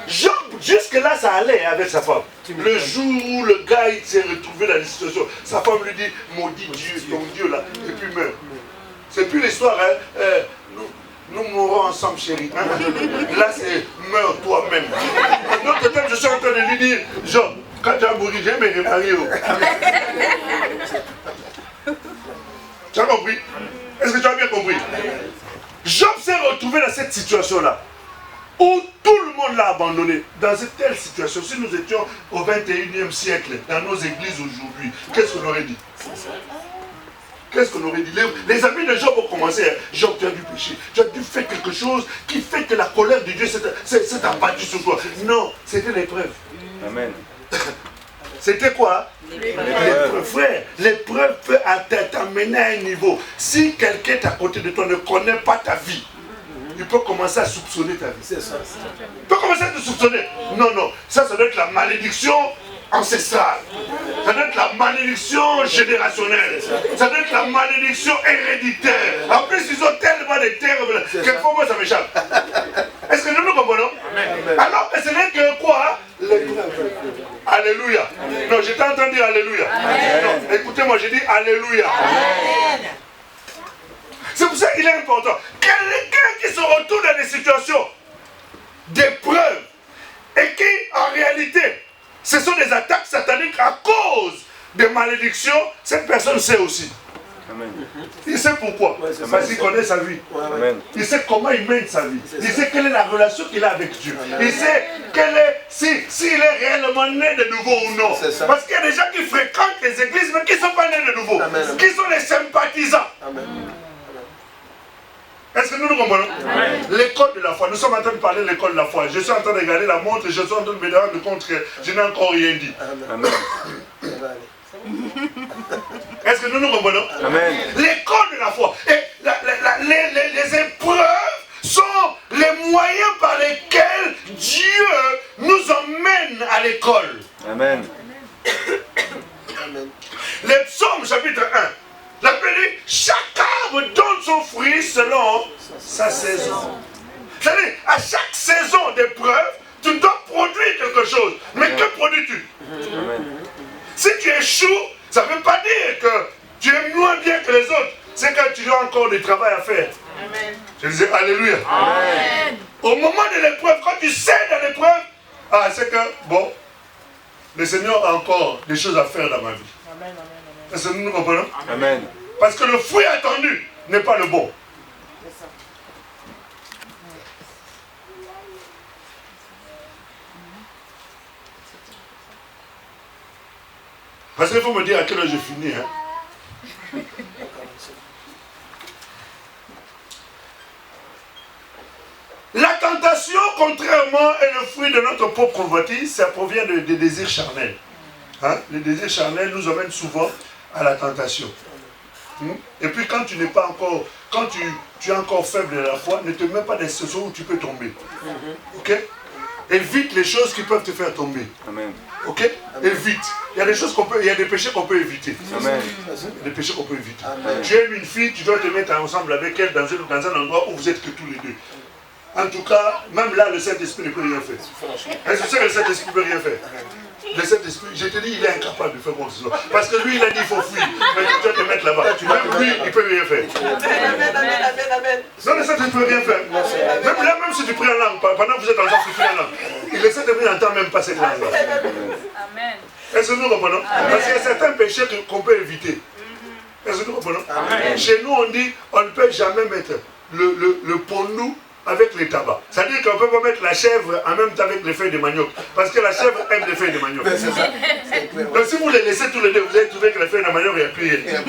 Job, jusque-là, ça allait avec sa femme. Le jour où le gars s'est retrouvé dans des situations, sa femme lui dit, maudit Dieu, ton Dieu là, et puis meurt. C'est plus l'histoire, hein, nous mourrons ensemble, chérie. Hein? Là, c'est meurs toi-même. En d'autres temps, je suis en train de lui dire, Job, quand tu as mouru, j'ai me remarié. Tu as compris? Est-ce que tu as bien compris? Job s'est retrouvé dans cette situation-là, où tout le monde l'a abandonné. Dans cette telle situation, si nous étions au 21e siècle, dans nos églises aujourd'hui, qu'est-ce qu'on aurait dit? Qu'est-ce qu'on aurait dit? Les amis de Job ont commencé. Job, tu as dû pécher. Tu as dû faire quelque chose qui fait que la colère de Dieu s'est abattue sur toi. Non, c'était l'épreuve. Amen. C'était quoi? L'épreuve, frère. L'épreuve peut t'amener à un niveau. Si quelqu'un est à côté de toi ne connaît pas ta vie, il peut commencer à soupçonner ta vie. C'est ça. Il peut commencer à te soupçonner. Non, non. Ça doit être la malédiction ancestrale. Ça doit être la malédiction générationnelle. Ça doit être la malédiction héréditaire. En plus, ils ont tellement de termes. Quelquefois, moi, ça m'échappe. Est-ce que nous nous comprenons? Alors que ce n'est que quoi? L'épreuve. Alléluia. Non, j'étais en train de dire Alléluia. Non, écoutez-moi, j'ai dit Alléluia. C'est pour ça qu'il est important. Quelqu'un qui se retrouve dans des situations d'épreuve et qui, en réalité, ce sont des attaques sataniques à cause des malédictions, cette personne sait aussi. Amen. Il sait pourquoi. Parce qu'il connaît sa vie. Amen. Il sait comment il mène sa vie. Il sait quelle est la relation qu'il a avec Dieu. Il sait s'il est réellement né de nouveau ou non. Parce qu'il y a des gens qui fréquentent les églises mais qui ne sont pas nés de nouveau. Qui sont les sympathisants. Est-ce que nous nous comprenons? L'école de la foi. Nous sommes en train de parler de l'école de la foi. Je suis en train de regarder la montre et je suis en train de me rendre compte que je n'ai encore rien dit. Amen. Est-ce que nous nous comprenons? Amen. L'école de la foi. Et les épreuves sont les moyens par lesquels Dieu nous emmène à l'école. Amen. Les psaumes chapitre 1. La Bible dit, chaque arbre donne son fruit selon sa saison. C'est-à-dire, à chaque saison d'épreuve, tu dois produire quelque chose. Mais que produis-tu? Si tu échoues, ça ne veut pas dire que tu es moins bien que les autres. C'est que tu as encore du travail à faire. Amen. Je disais Alléluia. Amen. Au moment de l'épreuve, quand tu sais dans l'épreuve, c'est que, bon, le Seigneur a encore des choses à faire dans ma vie. Amen. Est-ce que nous nous comprenons? Amen. Parce que le fruit attendu n'est pas le bon. Parce qu'il faut me dire à quelle heure j'ai fini. Hein? La tentation, contrairement, est le fruit de notre propre convoitise. Ça provient des désirs charnels. Hein? Les désirs charnels nous amènent souvent à la tentation. Et puis quand tu n'es pas encore, quand tu es encore faible de la foi, ne te mets pas dans des situations où tu peux tomber. Ok? Évite les choses qui peuvent te faire tomber. Amen. Ok? Évite. Il y a des choses il y a des péchés qu'on peut éviter. Amen. Il y a des péchés qu'on peut éviter. Amen. Tu aimes une fille, tu dois te mettre ensemble avec elle dans un endroit où vous êtes que tous les deux. En tout cas, même là, le Saint-Esprit ne peut rien faire. Est-ce que tu sais que le Saint-Esprit ne peut rien faire? Le Saint-Esprit, je te dis, il est incapable de faire quoi que ce soit. Parce que lui, il a dit, il faut fuir. Mais tu dois te mettre là-bas. Même lui, il ne peut rien faire. Amen. Non, le Saint-Esprit ne peut rien faire. Même là, même si tu pries en langue, pendant que vous êtes ensemble, tu pries en langue. Le Saint-Esprit n'entend même pas cette langue-là. Amen. Est-ce que nous comprenons? Parce qu'il y a certains péchés qu'on peut éviter. Est-ce que nous comprenons? Chez nous, on dit, on ne peut jamais mettre le pondou avec les tabacs. C'est-à-dire qu'on ne peut pas mettre la chèvre en même temps avec les feuilles de manioc. Parce que la chèvre aime les feuilles de manioc. Donc si vous les laissez tous les deux, vous allez trouver que les feuilles de manioc, il n'y a plus rien.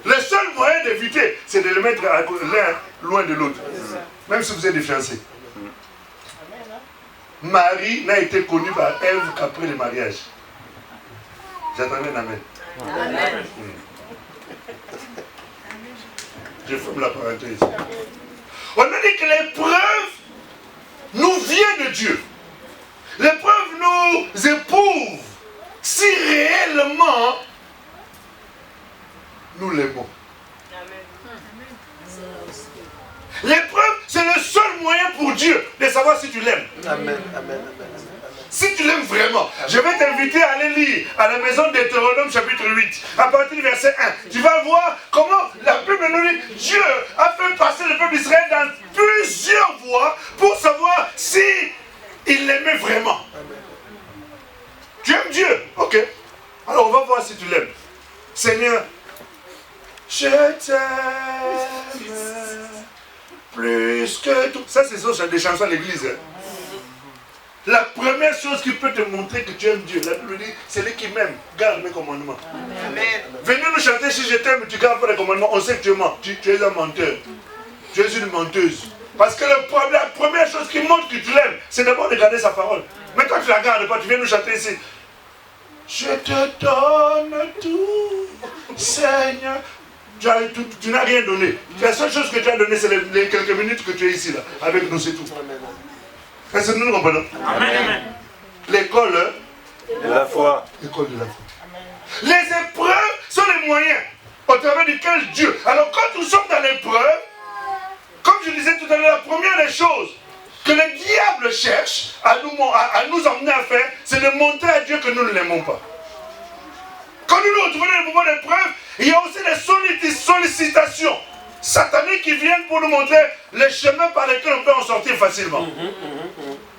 Le seul moyen d'éviter, c'est de les mettre l'un loin de l'autre. Même si vous êtes des fiancés. Marie n'a été connue par Ève qu'après le mariage. J'attendais un amen. Amen. Je ferme la parenthèse. On a dit que l'épreuve nous vient de Dieu. L'épreuve nous éprouve si réellement nous l'aimons. L'épreuve, c'est le seul moyen pour Dieu de savoir si tu l'aimes. Amen. Si tu l'aimes vraiment, je vais t'inviter à aller lire à la maison d'Hétéronome chapitre 8, à partir du verset 1. Tu vas voir comment la Bible nous dit Dieu a fait passer le peuple d'Israël dans plusieurs voies pour savoir si il l'aimait vraiment. Tu aimes Dieu? Ok. Alors on va voir si tu l'aimes. Seigneur, plus que tout. Ça, c'est des chansons à l'église. Hein. La première chose qui peut te montrer que tu aimes Dieu, la Bible dit, c'est lui qui m'aime, garde mes commandements. Amen. Venez nous chanter si je t'aime, tu gardes pas les commandements, on sait que tu mens, tu es un menteur. Tu es une menteuse. Parce que la première chose qui montre que tu l'aimes, c'est d'abord de garder sa parole. Mais quand tu la gardes pas, tu viens nous chanter ici. Je te donne tout, Seigneur. Tu n'as rien donné. La seule chose que tu as donné, c'est les quelques minutes que tu es ici, là. Avec nous, c'est tout. Est-ce que nous comprenons? Amen. L'école de la foi. L'école de la foi. Les épreuves sont les moyens au travers duquel Dieu. Alors quand nous sommes dans l'épreuve, comme je disais tout à l'heure, la première des choses que le diable cherche à nous emmener à faire, c'est de montrer à Dieu que nous ne l'aimons pas. Quand nous nous retrouvons dans les moments d'épreuve, il y a aussi des sollicitations sataniques qui viennent pour nous montrer les chemins par lesquels on peut en sortir facilement.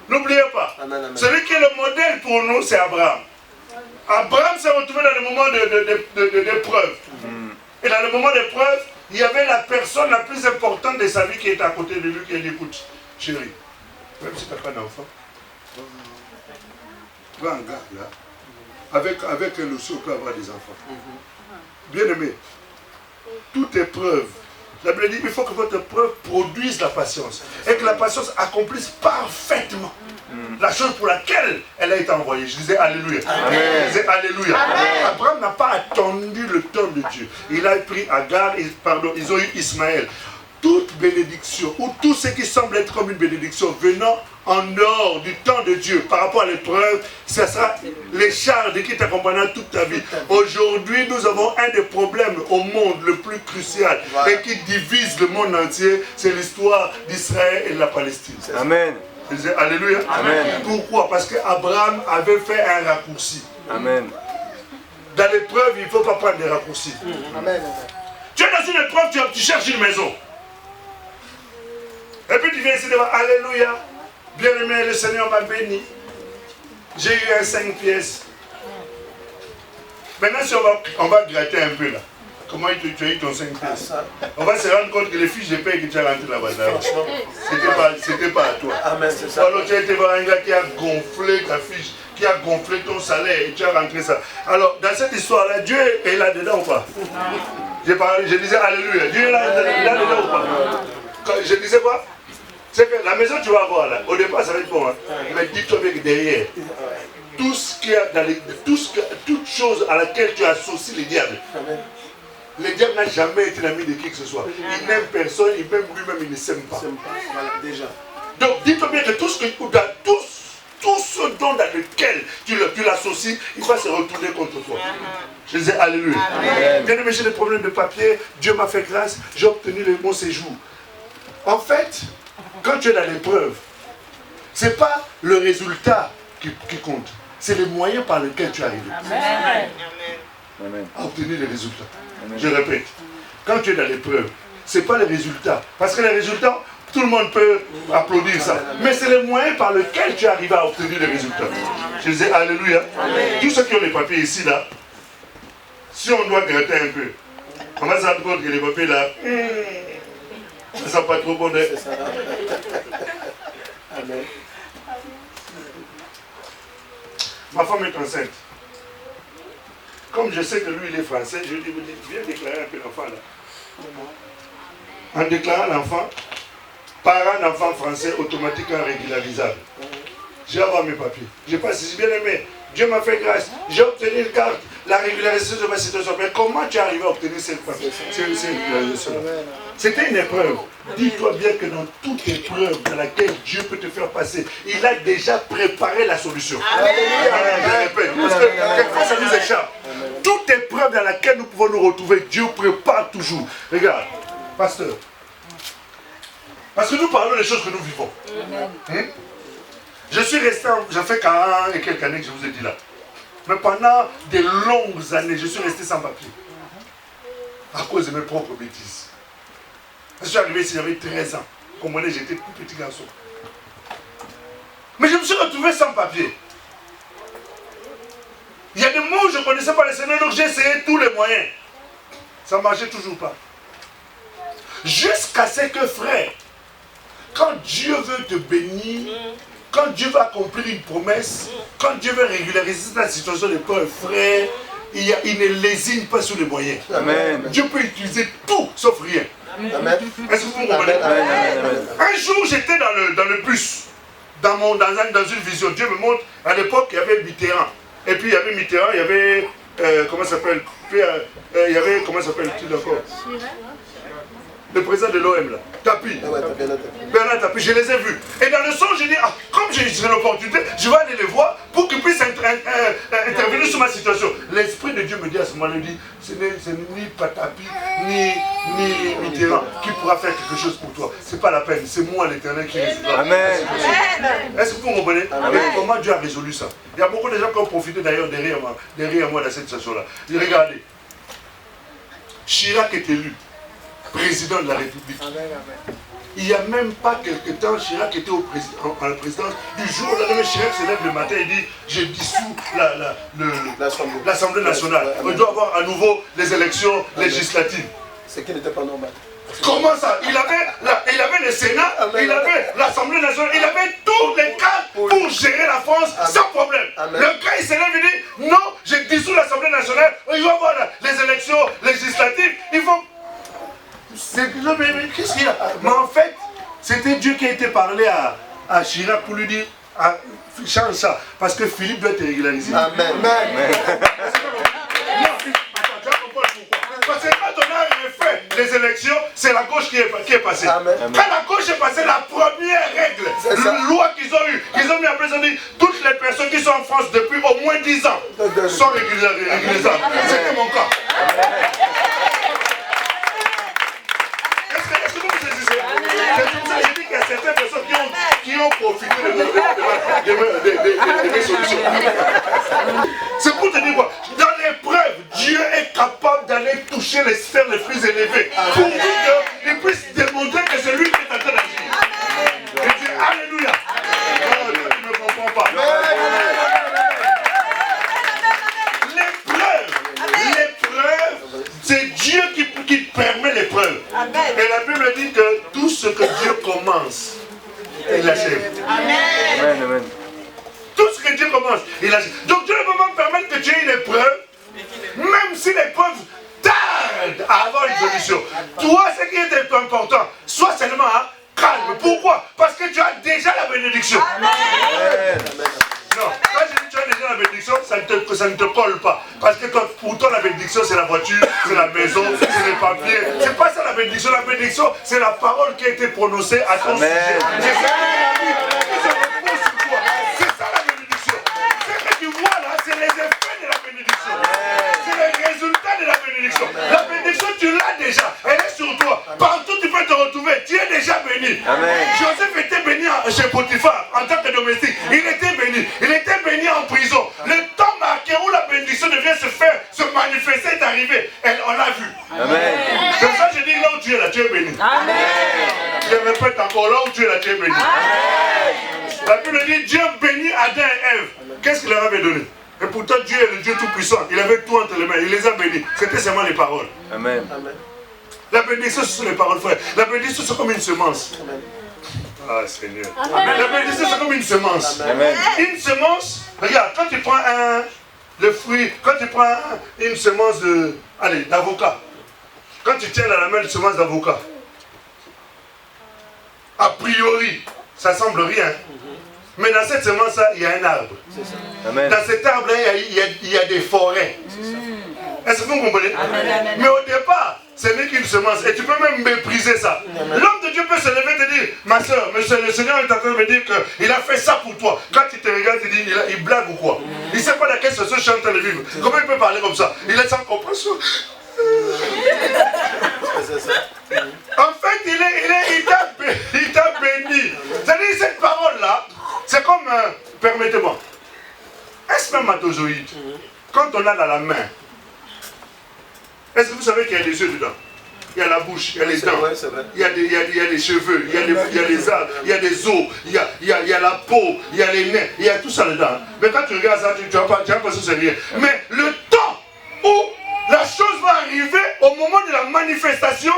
N'oubliez pas, celui qui est le modèle pour nous, c'est Abraham. Abraham s'est retrouvé dans les moments d'épreuve. Et dans le moment d'épreuve, il y avait la personne la plus importante de sa vie qui était à côté de lui, qui a dit, écoute, chérie, même si tu n'as pas d'enfant, va en garde là. Avec un aussi, on peut avoir des enfants. Bien aimé, toute épreuve, la Bible dit il faut que votre épreuve produise la patience. Et que la patience accomplisse parfaitement la chose pour laquelle elle a été envoyée. Je disais Alléluia. Amen. Je disais Alléluia. Amen. Abraham n'a pas attendu le temps de Dieu. Il a pris Agar, ils ont eu Ismaël. Toute bénédiction, ou tout ce qui semble être comme une bénédiction venant en dehors du temps de Dieu par rapport à l'épreuve, ce sera les charges qui t'accompagneront toute ta vie. Aujourd'hui, nous avons un des problèmes au monde le plus crucial et qui divise le monde entier, c'est l'histoire d'Israël et de la Palestine. Amen. Alléluia. Amen. Pourquoi? Parce qu'Abraham avait fait un raccourci. Amen. Dans l'épreuve, il ne faut pas prendre des raccourcis. Amen. Tu es dans une épreuve, tu cherches une maison. Et puis tu viens ici devant, Alléluia, bien-aimé, le Seigneur m'a béni. J'ai eu un 5 pièces. Maintenant, si on va gratter un peu là, comment tu as eu ton 5 pièces? On va se rendre compte que les fiches de paie que tu as rentrées là-bas, c'était pas à toi. Amen, c'est ça. Alors tu as été voir un gars qui a gonflé ta fiche, qui a gonflé ton salaire et tu as rentré ça. Alors, dans cette histoire-là, Dieu est là-dedans ou pas? Je disais Alléluia. Dieu est là-dedans ou pas? Je disais quoi? C'est que la maison tu vas avoir là, au départ ça va être bon, hein? Mais dis-toi bien que derrière, tout ce qu'il y a dans toute chose à laquelle tu associes le diable n'a jamais été l'ami de qui que ce soit. Il n'aime personne, il même lui-même il ne s'aime pas. Voilà, déjà. Donc dis-toi bien que tout ce dont dans lequel tu l'associes, il va se retourner contre toi. Je disais Alléluia. Bien aimé, j'ai des problèmes de papier, Dieu m'a fait grâce, j'ai obtenu le bon séjour. En fait, quand tu es dans l'épreuve, ce n'est pas le résultat qui compte, c'est les moyens par lesquels tu es arrivé. Amen. À obtenir les résultats. Amen. Je répète, quand tu es dans l'épreuve, ce n'est pas les résultats. Parce que les résultats, tout le monde peut applaudir ça. Mais c'est les moyens par lesquels tu arrives à obtenir les résultats. Je disais Alléluia. Amen. Tous ceux qui ont les papiers ici, là, si on doit gratter un peu, on va se rendre compte que les papiers là, ça ne sent pas trop bon. Amen. Ma femme est enceinte. Comme je sais que lui il est français, je lui dis, viens déclarer un peu l'enfant là. En déclarant l'enfant, parent d'enfant français automatiquement régularisable. Je vais avoir mes papiers. Je passe ici, bien aimé. Dieu m'a fait grâce. J'ai obtenu une carte, la régularisation de ma situation. Mais comment tu es arrivé à obtenir cette régularisation? C'était une épreuve. Dis-toi bien que dans toute épreuve dans laquelle Dieu peut te faire passer, il a déjà préparé la solution. Amen. Je répète, parce que quelquefois ça nous échappe. Toute épreuve dans laquelle nous pouvons nous retrouver, Dieu prépare toujours. Regarde, pasteur. Parce que nous parlons des choses que nous vivons. Je suis resté, j'ai fait 40 et quelques années que je vous ai dit là. Mais pendant de longues années, je suis resté sans papier. À cause de mes propres bêtises. Je suis arrivé ici, j'avais 13 ans. Comprenez, j'étais tout petit garçon. Mais je me suis retrouvé sans papier. Il y a des mots où je ne connaissais pas le Seigneur, donc j'ai essayé tous les moyens. Ça ne marchait toujours pas. Jusqu'à ce que frère, Dieu veut te bénir, quand Dieu va accomplir une promesse, quand Dieu veut régulariser ta situation de peur, frère, il ne lésine pas sur les moyens. Amen. Dieu peut utiliser tout sauf rien. Amen. Est-ce que vous comprenez? Un jour, j'étais dans le bus, dans une vision. Dieu me montre, à l'époque, il y avait Mitterrand. Et puis il y avait Mitterrand, il y avait, comment ça s'appelle? Il y avait, comment s'appelle-t-il encore? Le président de l'OM là, Tapie. Bernard Tapie, je les ai vus. Et dans le son, j'ai dit, comme j'ai l'opportunité, je vais aller les voir pour qu'ils puissent intervenir sur ma situation. L'Esprit de Dieu me dit à ce moment-là, il dit, ce n'est ni Tapie, ni Mitterrand qui pourra faire quelque chose pour toi. C'est pas la peine, c'est moi l'Éternel qui résoudra. Amen. Est-ce que vous comprenez? Et comment Dieu a résolu ça? Il y a beaucoup de gens qui ont profité d'ailleurs derrière moi dans cette situation-là. Regardez, Chirac est élu président de la République. Il n'y a même pas quelque temps, Chirac était à la présidence. Du jour au lendemain, Chirac se lève le matin et dit, je dissous l'Assemblée nationale. On doit avoir à nouveau les élections législatives. Ce qui n'était pas normal. Comment ça? Il avait le Sénat, il avait l'Assemblée nationale, il avait tous les cas pour gérer la France sans problème. Le gars il se lève et dit, non, je dissous l'Assemblée nationale, il va avoir les élections législatives, il faut... Qu'est-ce qu'il y a? Mais en fait, c'était Dieu qui a été parlé à Chirac pour lui dire, change ça, parce que Philippe doit être régularisé. Amen. Parce que quand on a refait les élections, c'est la gauche qui est passée. Amen. Quand la gauche est passée, la première règle, la loi qu'ils ont eue, qu'ils ont mis après, ils ont dit toutes les personnes qui sont en France depuis au moins 10 ans sont régularisables. C'était mon cas. Est-ce que vous me saisissez? C'est pour ça que je dis qu'il y a certaines personnes qui ont profité de mes solutions. C'est pour te dire quoi? Dans l'épreuve, Dieu est capable d'aller toucher les sphères les plus élevées pour qu'il puisse démontrer que c'est lui qui est en train d'agir. Et dire Alléluia. Non, toi tu ne me comprends pas. L'épreuve, c'est Dieu qui permet l'épreuve. Et la Bible dit que tout ce que Dieu commence, il achève. Amen. Tout ce que Dieu commence, il achève. Donc Dieu ne peut pas permettre que tu aies une épreuve, même si l'épreuve tarde à avoir une solution. Toi, ce qui est important, sois seulement calme. Pourquoi? Parce que tu as déjà la bénédiction. Non, quand je dis tu as déjà la bénédiction, ça ne te colle pas. Parce que toi, pour toi, la bénédiction, c'est la voiture, c'est la maison, c'est les papiers. C'est pas ça la bénédiction. La bénédiction, c'est la parole qui a été prononcée à ton sujet. C'est ça la bénédiction. Ce que tu vois là, c'est les effets de la bénédiction. C'est les résultats de la bénédiction. La bénédiction, tu l'as déjà. Elle est sur toi. Partout tu peux te retrouver. Tu es déjà béni. Amen. Joseph était béni chez Potiphar en tant que domestique. Il était béni. Il était béni en prison. Le temps marqué où la bénédiction devait se manifester est arrivé. On l'a vu. Amen. C'est pour ça que je dis là où tu es là, tu es béni. Amen. Je répète encore, là où tu es là, tu es béni. La Bible dit Dieu bénit Adam et Ève. Qu'est-ce qu'il leur avait donné? Et pourtant Dieu est le Dieu tout-puissant. Il avait tout entre les mains. Il les a bénis. C'était seulement les paroles. Amen. La bénédiction, ce sont les paroles, frère. La bénédiction, c'est comme une semence. Ah, Seigneur. La bénédiction, c'est comme une semence. Amen. Une semence, regarde, quand tu prends le fruit, quand tu prends une semence d'avocat, quand tu tiens dans la main une semence d'avocat, a priori, ça semble rien. Mais dans cette semence-là, il y a un arbre. Amen. Dans cet arbre-là, il y a des forêts. Est-ce que vous comprenez? Mais au départ, c'est n'est qu'une semence. Et tu peux même mépriser ça. L'homme de Dieu peut se lever et te dire, ma soeur, le Seigneur est en train de me dire qu'il a fait ça pour toi. Quand il te regarde, il dit, il blague ou quoi? Il ne sait pas dans quelle situation je suis en train de vivre. Comment il peut parler comme ça? Il est sans compassion. En fait, il t'a béni. C'est-à-dire, cette parole-là, c'est comme, permettez-moi, un spermatozoïde, quand on a dans la main, est-ce que vous savez qu'il y a des yeux dedans? Il y a la bouche, il y a les dents, il y a des cheveux, il y a des arbres, il y a des os, il y a la peau, il y a les nerfs, il y a tout ça dedans. Mais quand tu regardes ça, tu vas pas que c'est rien. Mais le temps où la chose va arriver, au moment de la manifestation,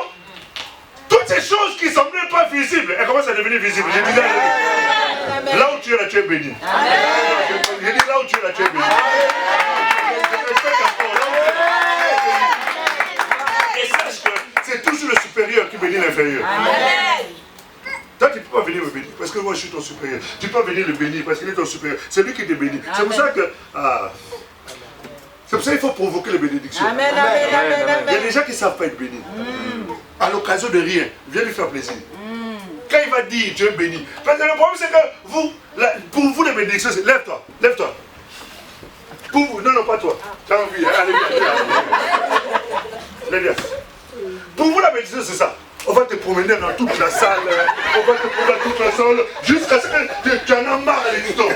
tout Toutes ces choses qui ne semblaient pas visibles, elles commencent à devenir visibles. J'ai dit là où tu es là, tu es béni. J'ai dit là où tu es là, tu es béni. Et sache que c'est toujours le supérieur qui bénit l'inférieur. Toi, tu ne peux pas venir me bénir parce que moi je suis ton supérieur. Tu peux pas venir le bénir parce qu'il est ton supérieur. C'est lui qui te bénit. C'est pour ça que. C'est pour ça qu'il faut provoquer les bénédictions. Amen, amen, amen, amen. Il y a des gens qui ne savent pas être bénis. À l'occasion de rien, viens lui faire plaisir. Quand il va dire tu es béni. Parce que le problème c'est que vous, pour vous les bénédictions, c'est lève-toi, lève-toi. Pour vous, non, pas toi. Tu as envie, allez viens. Pour vous la bénédiction c'est ça. On va te promener dans toute la salle, on va te promener dans toute la salle, jusqu'à ce que tu en as marre à l'édition.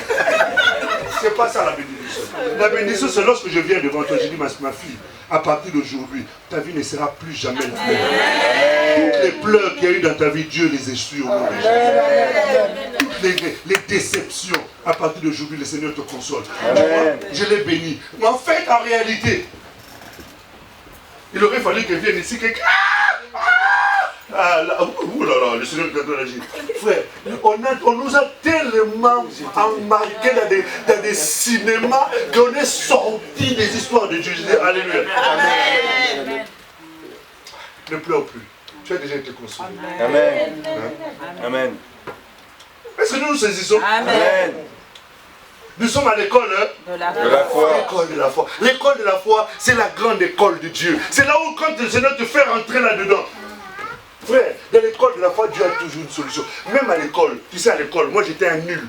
C'est pas ça la bénédiction. La bénédiction, c'est lorsque je viens devant toi, je dis ma fille, à partir d'aujourd'hui, ta vie ne sera plus jamais la même. Toutes les pleurs qu'il y a eu dans ta vie, Dieu les essuie au nom de Jésus. Toutes les déceptions, à partir d'aujourd'hui, le Seigneur te console. Je l'ai béni. Mais en fait, en réalité, il aurait fallu qu'elle vienne ici, quelqu'un. Ouh là là, le Seigneur l'a dit. Frère, on nous a tellement embarqués dans des cinémas qu'on est sorti des histoires de Dieu. Je dis alléluia. Amen. Ne pleure plus. Tu as déjà été consolé. Amen. Amen. Est-ce que nous nous saisissons? Amen. Nous sommes à l'école de la foi. L'école de la foi. L'école de la foi, c'est la grande école de Dieu. C'est là où quand le Seigneur te fait rentrer là-dedans. Frère, dans l'école de la foi, Dieu a toujours une solution. Même à l'école, tu sais à l'école, moi j'étais un nul.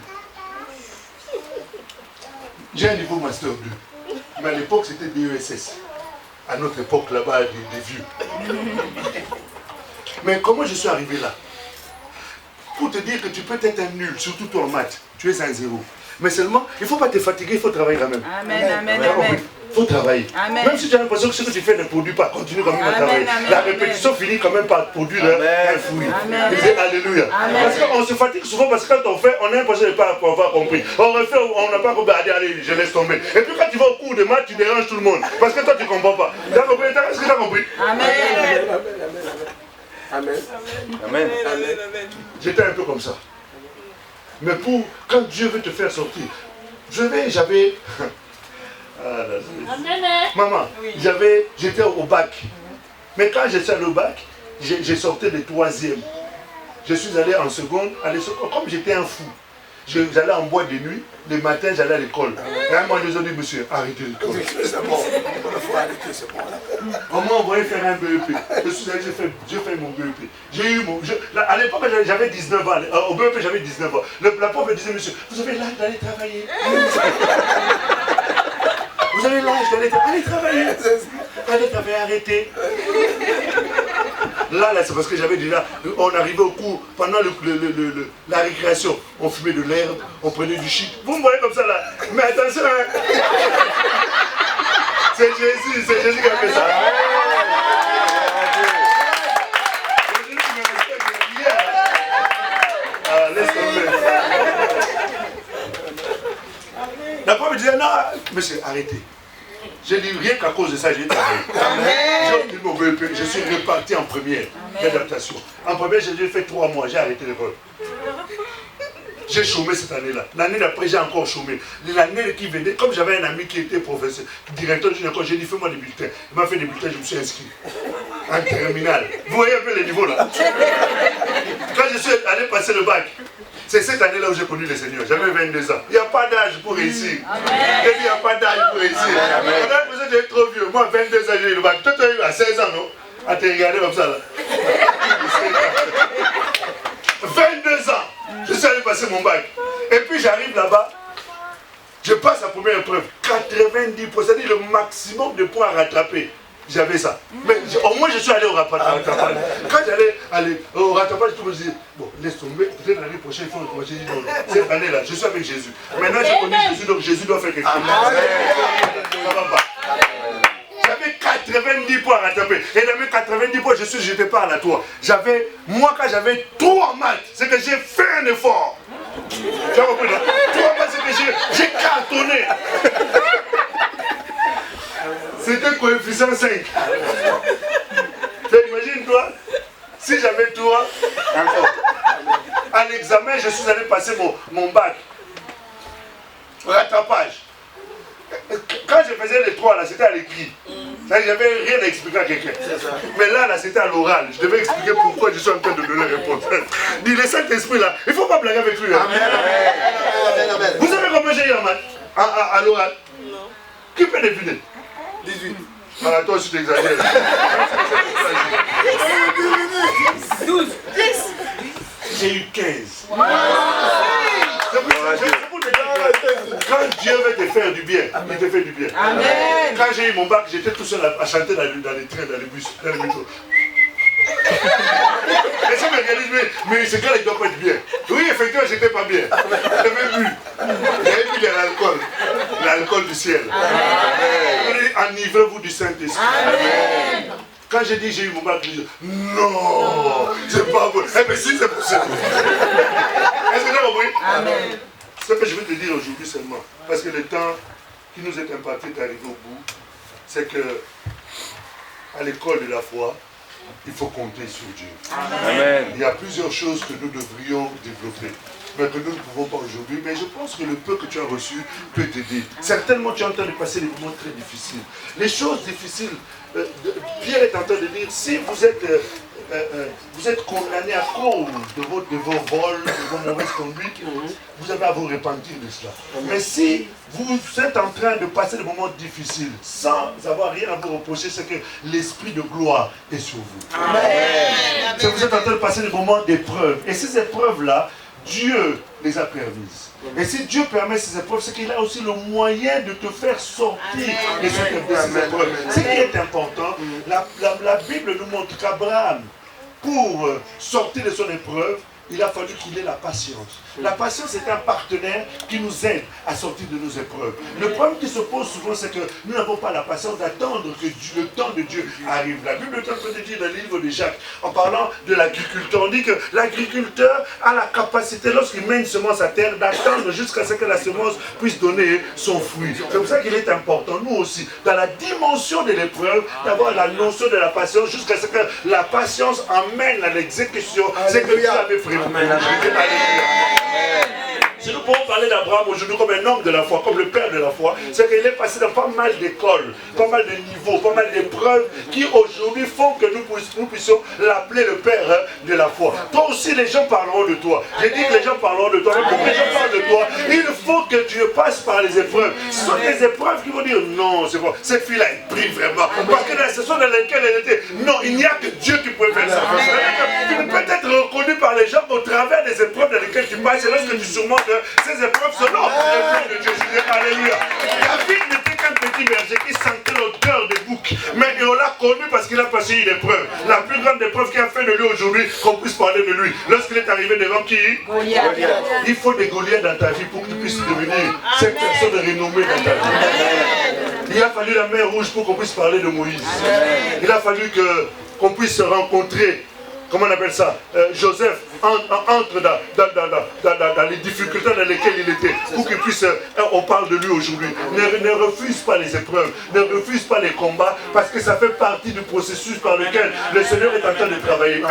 J'ai un niveau master 2. Mais à l'époque c'était DESS. À notre époque là-bas, des vieux. Mais comment je suis arrivé là? Pour te dire que tu peux être un nul, surtout toi en maths, tu es un 0. Mais seulement, il ne faut pas te fatiguer, il faut travailler quand même. Amen, amen, amen. Il faut travailler. Amen. Même si tu as l'impression que ce que tu fais ne produit pas, continue quand même à travailler. La répétition finit quand même par produire un fruit. Alléluia. Amen. Parce qu'on se fatigue souvent parce que quand on fait, on a l'impression de ne pas avoir compris. On refait, on n'a pas compris, allez, je laisse tomber. Et puis quand tu vas au cours de maths, tu déranges tout le monde. Parce que toi, tu ne comprends pas. Tu as compris? Est-ce que tu as compris? Amen. Amen. Amen. J'étais un peu comme ça. Mais quand Dieu veut te faire sortir, j'avais... Maman, j'étais au bac. Mais quand j'étais allé au bac, j'ai sorti de 3e. Je suis allé en seconde. Comme j'étais un fou, j'allais en boîte de nuit. Le matin, j'allais à l'école. Et à un moment, ils ont dit, monsieur, arrêtez l'école. C'est bon, il faut arrêter, c'est bon. On m'a envoyé faire un BEP. Je suis allé, j'ai fait mon BEP. J'ai eu à l'époque, j'avais 19 ans. Au BEP, j'avais 19 ans. La prof me disait, monsieur, vous avez l'âge d'aller travailler. Vous avez l'âge d'aller travailler. Allez travailler, arrêtez. Là, c'est parce que j'avais déjà... On arrivait au cours, pendant la récréation, on fumait de l'herbe, on prenait du shit. Vous me voyez comme ça là. Mais attention, hein. C'est Jésus qui a fait ça. Laisse tomber. La prof me disait, non, monsieur, arrêtez. J'ai dit, rien qu'à cause de ça, j'ai travaillé. J'ai obtenu mon BEP, je suis reparti en première d'adaptation. En première, j'ai fait 3 mois, j'ai arrêté l'école. J'ai chômé cette année-là. L'année d'après, j'ai encore chômé. L'année qui venait, comme j'avais un ami qui était professeur, directeur d'une école, j'ai dit, fais-moi des bulletins. Il m'a fait des bulletins, je me suis inscrit. En terminale. Vous voyez un peu les niveaux là. Quand je suis allé passer le bac, c'est cette année-là où j'ai connu le Seigneur. J'avais 22 ans. Il n'y a pas d'âge pour réussir. Il n'y a pas d'âge pour réussir. On a l'impression d'être trop vieux. Moi, 22 ans, j'ai eu le bac. Toi, tu as eu à 16 ans, non? À te regarder comme ça, là. 22 ans. Je suis allé passer mon bac. Et puis, j'arrive là-bas. Je passe la première épreuve. 90%, c'est-à-dire le maximum de points à rattraper. J'avais ça. Mais au moins, je suis allé au rattrapage. Quand j'allais aller au rattrapage, tout le monde disait, bon, laisse tomber, peut-être l'année prochaine, il faut recommencer. J'ai dit, non, cette année-là, je suis avec Jésus. Maintenant, j'ai connu Jésus, donc Jésus doit faire quelque chose. Ça va pas. J'avais 90 points à rattraper. Et dans mes 90 points, je n'étais pas à la tour. Moi, quand j'avais 3 en maths, c'est que j'ai fait un effort. Tu as compris, non? 3 en maths, c'est que j'ai cartonné. C'était coefficient 5. Imagine-toi, si j'avais savez tout, hein? Encore. À l'examen, je suis allé passer mon bac. Rattrapage. Quand je faisais les 3, là, c'était à l'écrit. J'avais rien à expliquer à quelqu'un. Mais là, c'était à l'oral. Je devais expliquer pourquoi je suis en train de donner réponse. Dis, le Saint-Esprit, là, il ne faut pas blaguer avec lui. Hein. Amen. Vous savez combien j'ai eu en maths à l'oral? Non. Qui peut deviner? 18. Ah, toi aussi, tu exagères. 12. 10. J'ai eu 15. Quand Dieu veut te faire du bien, il te fait du bien. Amen. Quand j'ai eu mon bac, j'étais tout seul à chanter dans les trains, dans les bus, dans les métros. Les gens me regardent, mais ce gars-là, il doit pas être bien. Oui, effectivement, j'étais pas bien. J'avais bu de l'alcool. L'alcool du ciel. Enivrez-vous du Saint-Esprit. Quand j'ai dit j'ai eu mon bac, je dis non, c'est pas bon. Eh bien si, c'est possible. Est-ce que tu as compris? Amen. Ce que je veux te dire aujourd'hui seulement, parce que le temps qui nous est imparti est arrivé au bout, c'est que à l'école de la foi, il faut compter sur Dieu. Amen. Il y a plusieurs choses que nous devrions développer, mais que nous ne pouvons pas aujourd'hui. Mais je pense que le peu que tu as reçu peut t'aider. Certainement, tu es en train de passer des moments très difficiles. Les choses difficiles, Pierre est en train de dire, si vous êtes condamné à cause de vos vols, de vos mauvaises conduites, vous avez à vous repentir de cela. Mais si vous êtes en train de passer des moments difficiles sans avoir rien à vous reprocher, c'est que l'esprit de gloire est sur vous. Amen. Si vous êtes en train de passer des moments d'épreuve, et ces épreuves-là, Dieu les a permises. Et si Dieu permet ces épreuves, c'est qu'il a aussi le moyen de te faire sortir de ces épreuves. Ce qui est important, la Bible nous montre qu'Abraham, pour sortir de son épreuve, il a fallu qu'il ait la patience. La patience est un partenaire qui nous aide à sortir de nos épreuves. Le problème qui se pose souvent, c'est que nous n'avons pas la patience d'attendre que le temps de Dieu arrive. La Bible est en train de dire dans le livre de Jacques, en parlant de l'agriculteur, on dit que l'agriculteur a la capacité, lorsqu'il met une semence à terre, d'attendre jusqu'à ce que la semence puisse donner son fruit. C'est pour ça qu'il est important, nous aussi, dans la dimension de l'épreuve, d'avoir la notion de la patience, jusqu'à ce que la patience amène à l'exécution ce que Dieu avait prévu. Si nous pouvons parler d'Abraham aujourd'hui comme un homme de la foi, comme le père de la foi, c'est qu'il est passé dans pas mal d'écoles, pas mal de niveaux, pas mal d'épreuves qui aujourd'hui font que nous puissions l'appeler le père de la foi. Toi aussi, les gens parleront de toi. J'ai dit que les gens parleront de toi, mais pour que les gens parlent de toi, il faut que tu passes par les épreuves. Ce sont des épreuves qui vont dire non, c'est bon, cette fille-là, elle prie vraiment. Parce que ce sont dans lesquelles elle était. Non, il n'y a que Dieu qui peut faire ça. Tu ne peux être reconnu par les gens au travers des épreuves dans lesquelles tu passes. Et lorsque tu surmontes ces épreuves selon l'épreuve de Dieu. Je dis alléluia. David n'était qu'un petit berger qui sentait l'odeur des boucs. Mais on l'a connu parce qu'il a passé une épreuve. La plus grande épreuve qui a fait de lui aujourd'hui, qu'on puisse parler de lui. Lorsqu'il est arrivé devant qui? Goliath. Il faut des Goliaths dans ta vie pour que tu puisses devenir cette personne renommée dans ta vie. Il a fallu la mer rouge pour qu'on puisse parler de Moïse. Il a fallu qu'on puisse se rencontrer. Comment on appelle ça? Joseph entre dans les difficultés dans lesquelles il était, pour qu'il puisse, on parle de lui aujourd'hui. Ne refuse pas les épreuves, ne refuse pas les combats, parce que ça fait partie du processus par lequel le Seigneur est en train de travailler.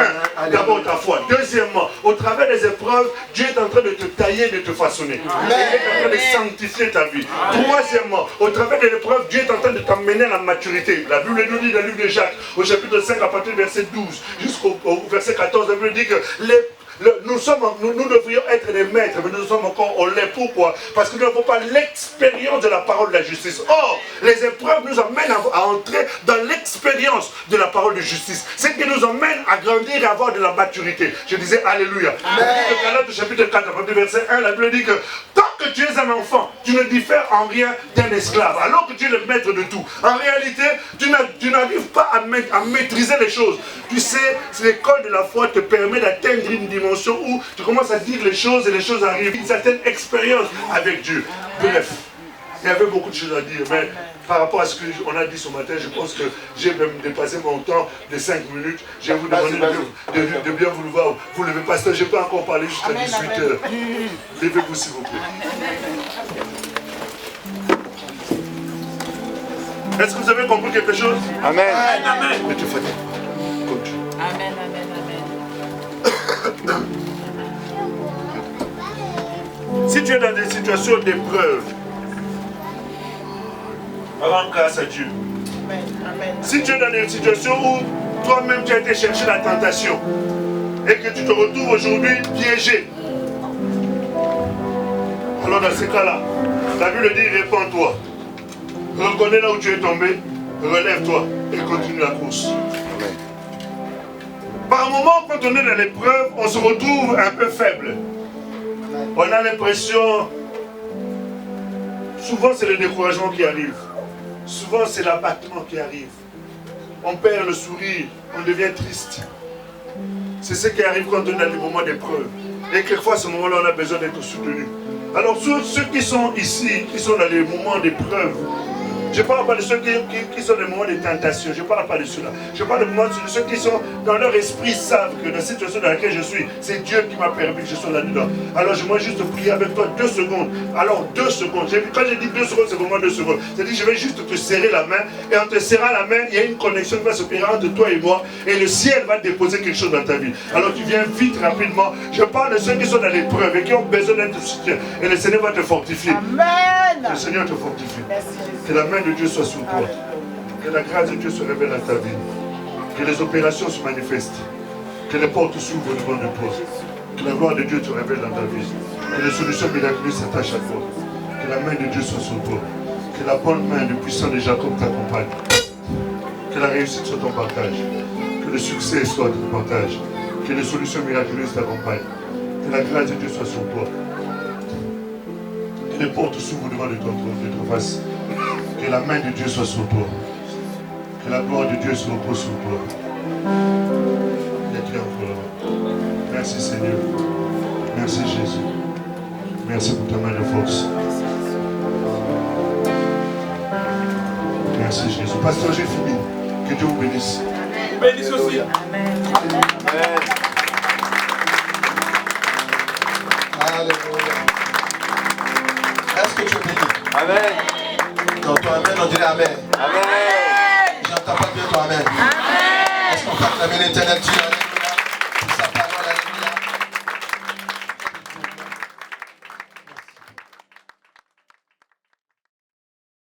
D'abord ta foi. Deuxièmement, au travers des épreuves, Dieu est en train de te tailler, de te façonner. Il est en train de sanctifier ta vie. Troisièmement, au travers des épreuves, Dieu est en train de t'emmener à la maturité. La Bible nous dit dans le livre de Jacques, au chapitre 5, à partir du verset 12 jusqu'au verset 14, la Bible dit que nous devrions être des maîtres, mais nous sommes encore au lait. Pourquoi? Parce que nous n'avons pas l'expérience de la parole de la justice. Or, les épreuves nous amènent à entrer dans l'expérience de la parole de justice. C'est ce qui nous amène à grandir et à avoir de la maturité. Je disais Alléluia. Dans Galates chapitre 4, verset 1, la Bible dit que tant que tu es un enfant, tu ne diffères en rien d'un esclave, alors que tu es le maître de tout. En réalité, tu n'arrives pas à maîtriser les choses. Tu sais, l'école de la foi te permet d'atteindre une dimension où tu commences à dire les choses et les choses arrivent. Une certaine expérience avec Dieu. Bref, il y avait beaucoup de choses à dire, mais par rapport à ce qu'on a dit ce matin, je pense que j'ai même dépassé mon temps de 5 minutes. Je vais vous demander de bien vous lever. Vous levez, pasteur, je peux encore parler jusqu'à 18h. Levez-vous s'il vous plaît. Est-ce que vous avez compris quelque chose? Amen. Ne te fatigue pas. Continue. Amen, amen, amen. Si tu es dans des situations d'épreuve, rends grâce à Dieu. Si tu es dans des situations où toi-même tu as été chercher la tentation et que tu te retrouves aujourd'hui piégé, alors dans ce cas-là, la Bible dit répands-toi. Reconnais là où tu es tombé, relève-toi et continue la course. Par moments, quand on est dans l'épreuve, on se retrouve un peu faible. On a l'impression, souvent c'est le découragement qui arrive. Souvent c'est l'abattement qui arrive. On perd le sourire, on devient triste. C'est ce qui arrive quand on est dans des moments d'épreuve. Et quelquefois, à ce moment-là, on a besoin d'être soutenu. Alors, ceux qui sont ici, qui sont dans les moments d'épreuve, je ne parle pas de ceux qui sont dans les moments de tentation, je ne parle pas de ceux-là. Je parle de ceux qui sont dans leur esprit, savent que dans la situation dans laquelle je suis, c'est Dieu qui m'a permis que je sois là-dedans. Alors je vais juste prier avec toi 2 secondes. Alors 2 secondes. Quand je dis 2 secondes, c'est vraiment 2 secondes. C'est-à-dire que je vais juste te serrer la main. Et en te serrant la main, il y a une connexion qui va s'opérer entre toi et moi. Et le ciel va déposer quelque chose dans ta vie. Alors tu viens vite, rapidement. Je parle de ceux qui sont dans l'épreuve et qui ont besoin d'être soutenus. Et le Seigneur va te fortifier. Amen. Le Seigneur te fortifie. Merci, Jésus. Que la main de Dieu soit sur toi. Que la grâce de Dieu se révèle dans ta vie. Que les opérations se manifestent. Que les portes s'ouvrent devant de toi. Que la gloire de Dieu te révèle dans ta vie. Que les solutions miraculeuses s'attachent à toi. Que la main de Dieu soit sur toi. Que la bonne main du puissant de Jacob t'accompagne. Que la réussite soit ton partage. Que le succès soit ton partage. Que les solutions miraculeuses t'accompagnent. Que la grâce de Dieu soit sur toi. Que les portes s'ouvrent devant de ton face. Que la main de Dieu soit sur toi. Que la gloire de Dieu se repose sur toi. Merci Seigneur. Merci Jésus. Merci pour ta main de force. Merci Jésus. Pasteur, j'ai fini. Que Dieu vous bénisse. Bénisse aussi. Amen. Amen. Alléluia. Est-ce que tu es béni? Amen. Dans ton amen, on dirait amen. Amen. J'entends pas bien ton amen. Amen. Est-ce qu'on peut acclamer l'Éternel Dieu?